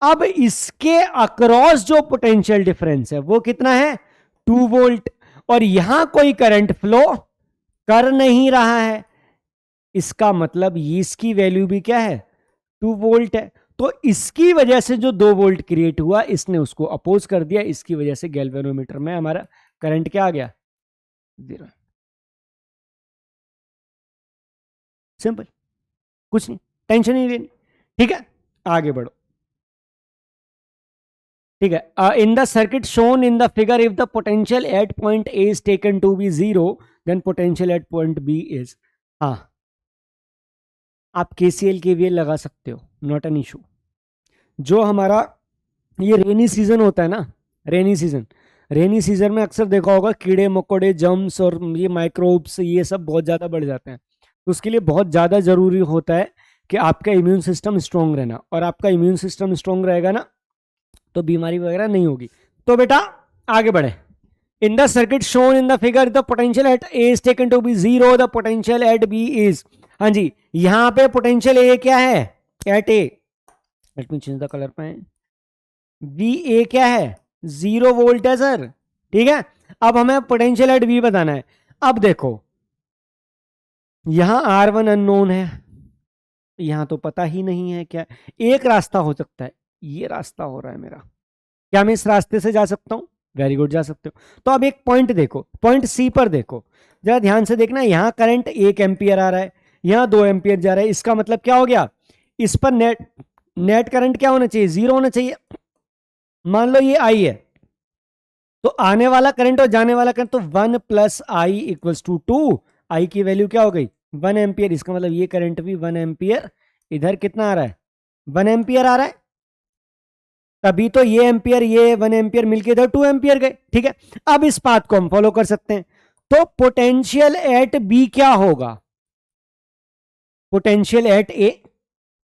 अब इसके अक्रॉस जो पोटेंशियल डिफरेंस है वो कितना है? 2 वोल्ट। और यहां कोई करंट फ्लो कर नहीं रहा है, इसका मतलब इसकी वैल्यू भी क्या है? 2 वोल्ट है। तो इसकी वजह से जो 2 वोल्ट क्रिएट हुआ, इसने उसको अपोज कर दिया। इसकी वजह से गैल्वेनोमीटर में हमारा करंट क्या आ गया? 0। सिंपल, कुछ नहीं, टेंशन नहीं लेनी। ठीक है, आगे बढ़ो। ठीक है, in the circuit shown in the figure, if the potential at point A is taken to be 0, then potential at point B is. हाँ, आप KCL KVL लगा सकते हो, नॉट एन इशू। जो हमारा ये रेनी सीजन होता है ना, रेनी सीजन में अक्सर देखा होगा कीड़े मकोड़े, जम्स और ये माइक्रोब्स, ये सब बहुत ज़्यादा बढ़ जाते हैं। तो उसके लिए बहुत ज़्यादा ज़रूरी होता है कि आपका इम्यून सिस्टम स्ट्रांग रहना, और आपका इम्यून सिस्टम स्ट्रांग रहेगा ना तो बीमारी वगैरह नहीं होगी। तो बेटा आगे बढ़े। In the circuit shown in the figure, the potential at A is taken to be 0, the potential at B is. हाँ जी, यहां पे पोटेंशियल ए क्या है? At A, let me change the colour pen. VA क्या है? 0 volt है sir. ठीक है, अब हमें पोटेंशियल एट V बताना है। अब देखो यहां R1 अननोन है, यहां तो पता ही नहीं है क्या। एक रास्ता हो सकता है, ये रास्ता हो रहा है मेरा, क्या मैं इस रास्ते से जा सकता हूं? वेरी गुड, जा सकते हो। तो अब एक पॉइंट देखो, पॉइंट C पर देखो, जरा ध्यान से देखना। यहां करंट 1 एम्पियर आ रहा है, यहां 2 एम्पियर जा रहा है। इसका मतलब क्या हो गया? इस पर नेट करंट क्या होना चाहिए? 0 होना चाहिए। मान लो ये I है, तो आने वाला करंट और जाने वाला करंट तो 1 + I = 2। I की वैल्यू क्या हो गई? 1 एम्पियर। इसका मतलब ये करंट भी 1 एम्पियर, इधर कितना आ रहा है? 1 एम्पियर आ रहा है। तभी तो ये एम्पियर ये 1 एम्पियर मिलके इधर 2 एम्पियर गए, ठीक है। अब इस पाथ को हम फॉलो कर सकते हैं। तो पोटेंशियल एट बी क्या होगा, potential at a,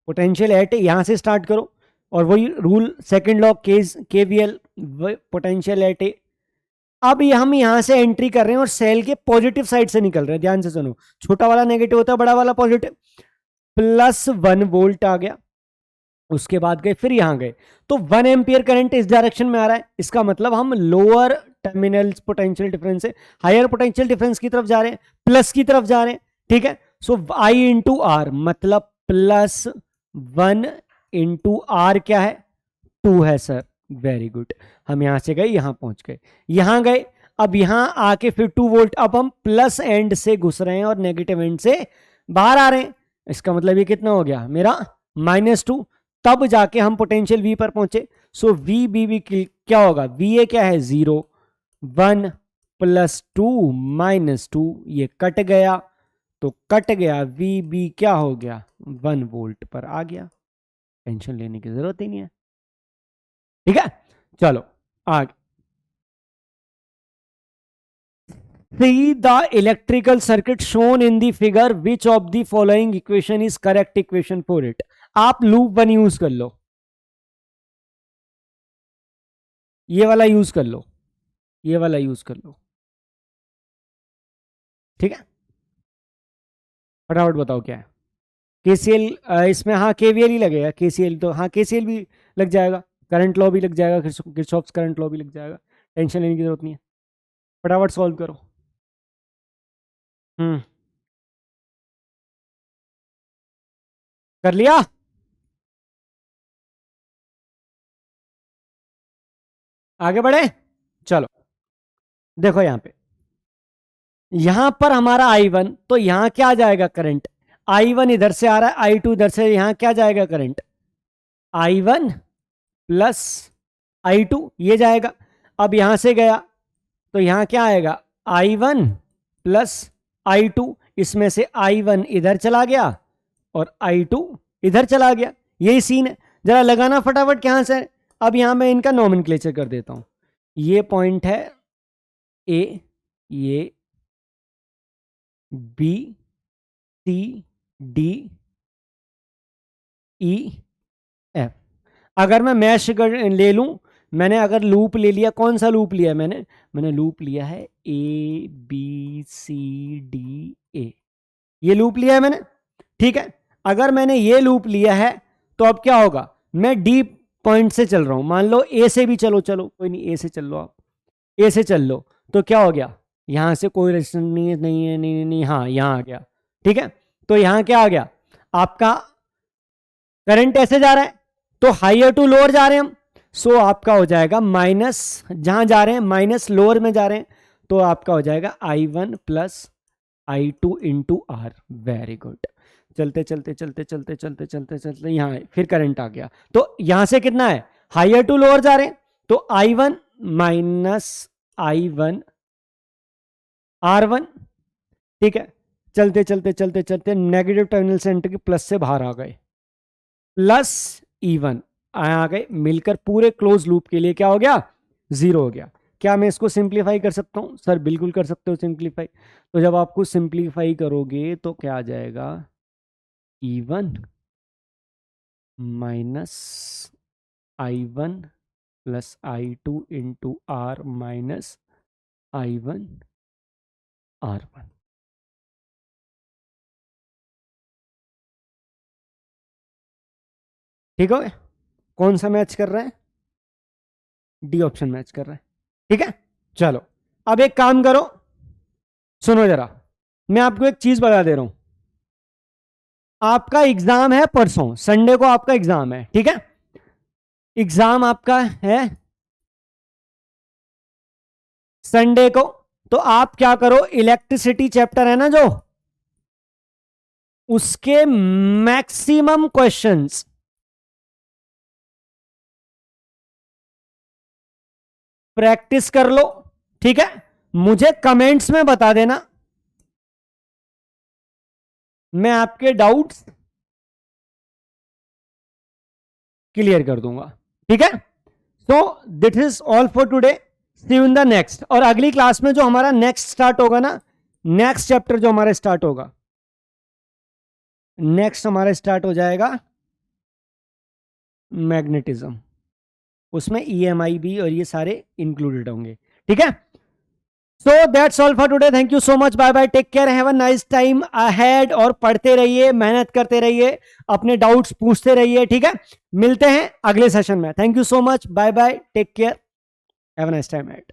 potential at a यहां से स्टार्ट करो और वही rule second law KVL, potential at a. अब हम यहां से एंट्री कर रहे हैं और सेल के पॉजिटिव साइड से निकल रहे हैं, ध्यान से सुनो, छोटा वाला नेगेटिव होता है, बड़ा वाला पॉजिटिव, +1 वोल्ट आ गया, उसके बाद गए फिर यहां गए, तो 1 एम्पियर करंट इस डायरेक्शन में आ रहा है, इसका मतलब हम लोअर टर्मिनल पोटेंशियल डिफरेंस से हायर पोटेंशियल डिफरेंस की तरफ जा रहे हैं, प्लस की तरफ जा रहे हैं, ठीक है। सो I इंटू आर मतलब +1 इंटू आर क्या है, 2 है सर, वेरी गुड। हम यहां से गए यहां पहुंच गए, यहां गए, अब यहां आके फिर 2 वोल्ट, अब हम प्लस एंड से घुस रहे हैं और नेगेटिव एंड से बाहर आ रहे हैं, इसका मतलब ये कितना हो गया मेरा -2, तब जाके हम पोटेंशियल V पर पहुंचे। सो वी बी बी क्या होगा, वी ए क्या है 0, 1 + 2 -2, ये कट गया, तो कट गया, वी बी क्या हो गया 1 वोल्ट पर आ गया, टेंशन लेने की जरूरत ही नहीं है, ठीक है। चलो आगे, see the electrical circuit shown in the figure, which of the following equation is correct equation for it। आप लूप 1 यूज कर लो, ये वाला यूज कर लो, ये वाला यूज कर लो, ठीक है। फटाफट बताओ क्या है, केसीएल इसमें, हाँ केवीएल ही लगेगा, केसीएल तो हाँ केसीएल भी लग जाएगा, करंट लॉ भी लग जाएगा, किरचॉफ्स करंट लॉ भी लग जाएगा, टेंशन लेने की जरूरत नहीं है, फटाफट सॉल्व करो। कर लिया, आगे बढ़े, चलो देखो यहां पर हमारा I1, तो यहां क्या आ जाएगा करंट, I1 इधर से आ रहा है, I2 इधर से, यहां क्या जाएगा करंट, I1 प्लस I2 ये जाएगा। अब यहां से गया तो यहां क्या आएगा, I1 प्लस I2, इसमें से I1 इधर चला गया और I2 इधर चला गया, यही सीन है। जरा लगाना फटाफट कहां से, अब यहां मैं इनका नॉमेनक्लेचर कर देता हूं, ये पॉइंट है ए, ये बी, सी, डी, ई, एफ। अगर मैं मैश ले लूं, मैंने अगर लूप ले लिया, कौन सा लूप लिया है मैंने लूप लिया है A B C D A, ये लूप लिया है मैंने, ठीक है। अगर मैंने ये लूप लिया है तो अब क्या होगा, मैं डी पॉइंट से चल रहा हूं, मान लो ए से भी चलो, चलो कोई नहीं, ए से चल लो, आप ए से चल लो, तो क्या हो गया, यहां से कोई रेजिस्टेंस नहीं है, नहीं है, नहीं, नहीं, हाँ यहां आ गया, ठीक है। तो यहां क्या आ गया, आपका करंट ऐसे जा रहा है, तो हाइयर टू लोअर जा रहे हैं हम, सो आपका हो जाएगा माइनस, जहां जा रहे हैं माइनस लोअर में जा रहे हैं, तो आपका हो जाएगा I1 plus I2 into R, very good. चलते चलते चलते चलते चलते चलते चलते यहां फिर करंट आ गया, तो यहां से कितना है, हाइयर टू लोअर जा रहे हैं, तो I1 माइनस I1 R1, ठीक है। चलते चलते चलते चलते नेगेटिव टर्मिनल से एंटर की, प्लस से बाहर आ गए, प्लस E1 आ गए, मिलकर पूरे क्लोज लूप के लिए क्या हो गया, 0 हो गया। क्या मैं इसको सिंप्लीफाई कर सकता हूं, सर बिल्कुल कर सकते हो सिंप्लीफाई। तो जब आपको सिंप्लीफाई करोगे तो क्या आ जाएगा, E1 minus I1 plus I2 into R minus I1 R1, ठीक हो गया। कौन सा मैच कर रहा है, डी ऑप्शन मैच कर रहा है, ठीक है। चलो अब एक काम करो, सुनो जरा, मैं आपको एक चीज बता दे रहा हूं, आपका एग्जाम है परसों, संडे को आपका एग्जाम है, ठीक है। एग्जाम आपका है संडे को, तो आप क्या करो, इलेक्ट्रिसिटी चैप्टर है ना जो, उसके मैक्सिमम क्वेश्चंस प्रैक्टिस कर लो, ठीक है। मुझे कमेंट्स में बता देना, मैं आपके डाउट्स क्लियर कर दूंगा, ठीक है। So that is all for today, see you in the next. और अगली क्लास में जो हमारा नेक्स्ट स्टार्ट होगा ना, नेक्स्ट चैप्टर जो हमारा स्टार्ट होगा, नेक्स्ट हमारा स्टार्ट हो जाएगा मैग्नेटिज्म, उसमें EMI भी और ये सारे इंक्लूडेड होंगे, ठीक है। So that's all for today, thank you so much, bye bye, take care, have a nice time ahead. और पढ़ते रहिए, मेहनत करते रहिए, अपने डाउट्स पूछते रहिए, ठीक है। मिलते हैं अगले सेशन में, thank you so much, bye bye, take care, have a nice time ahead.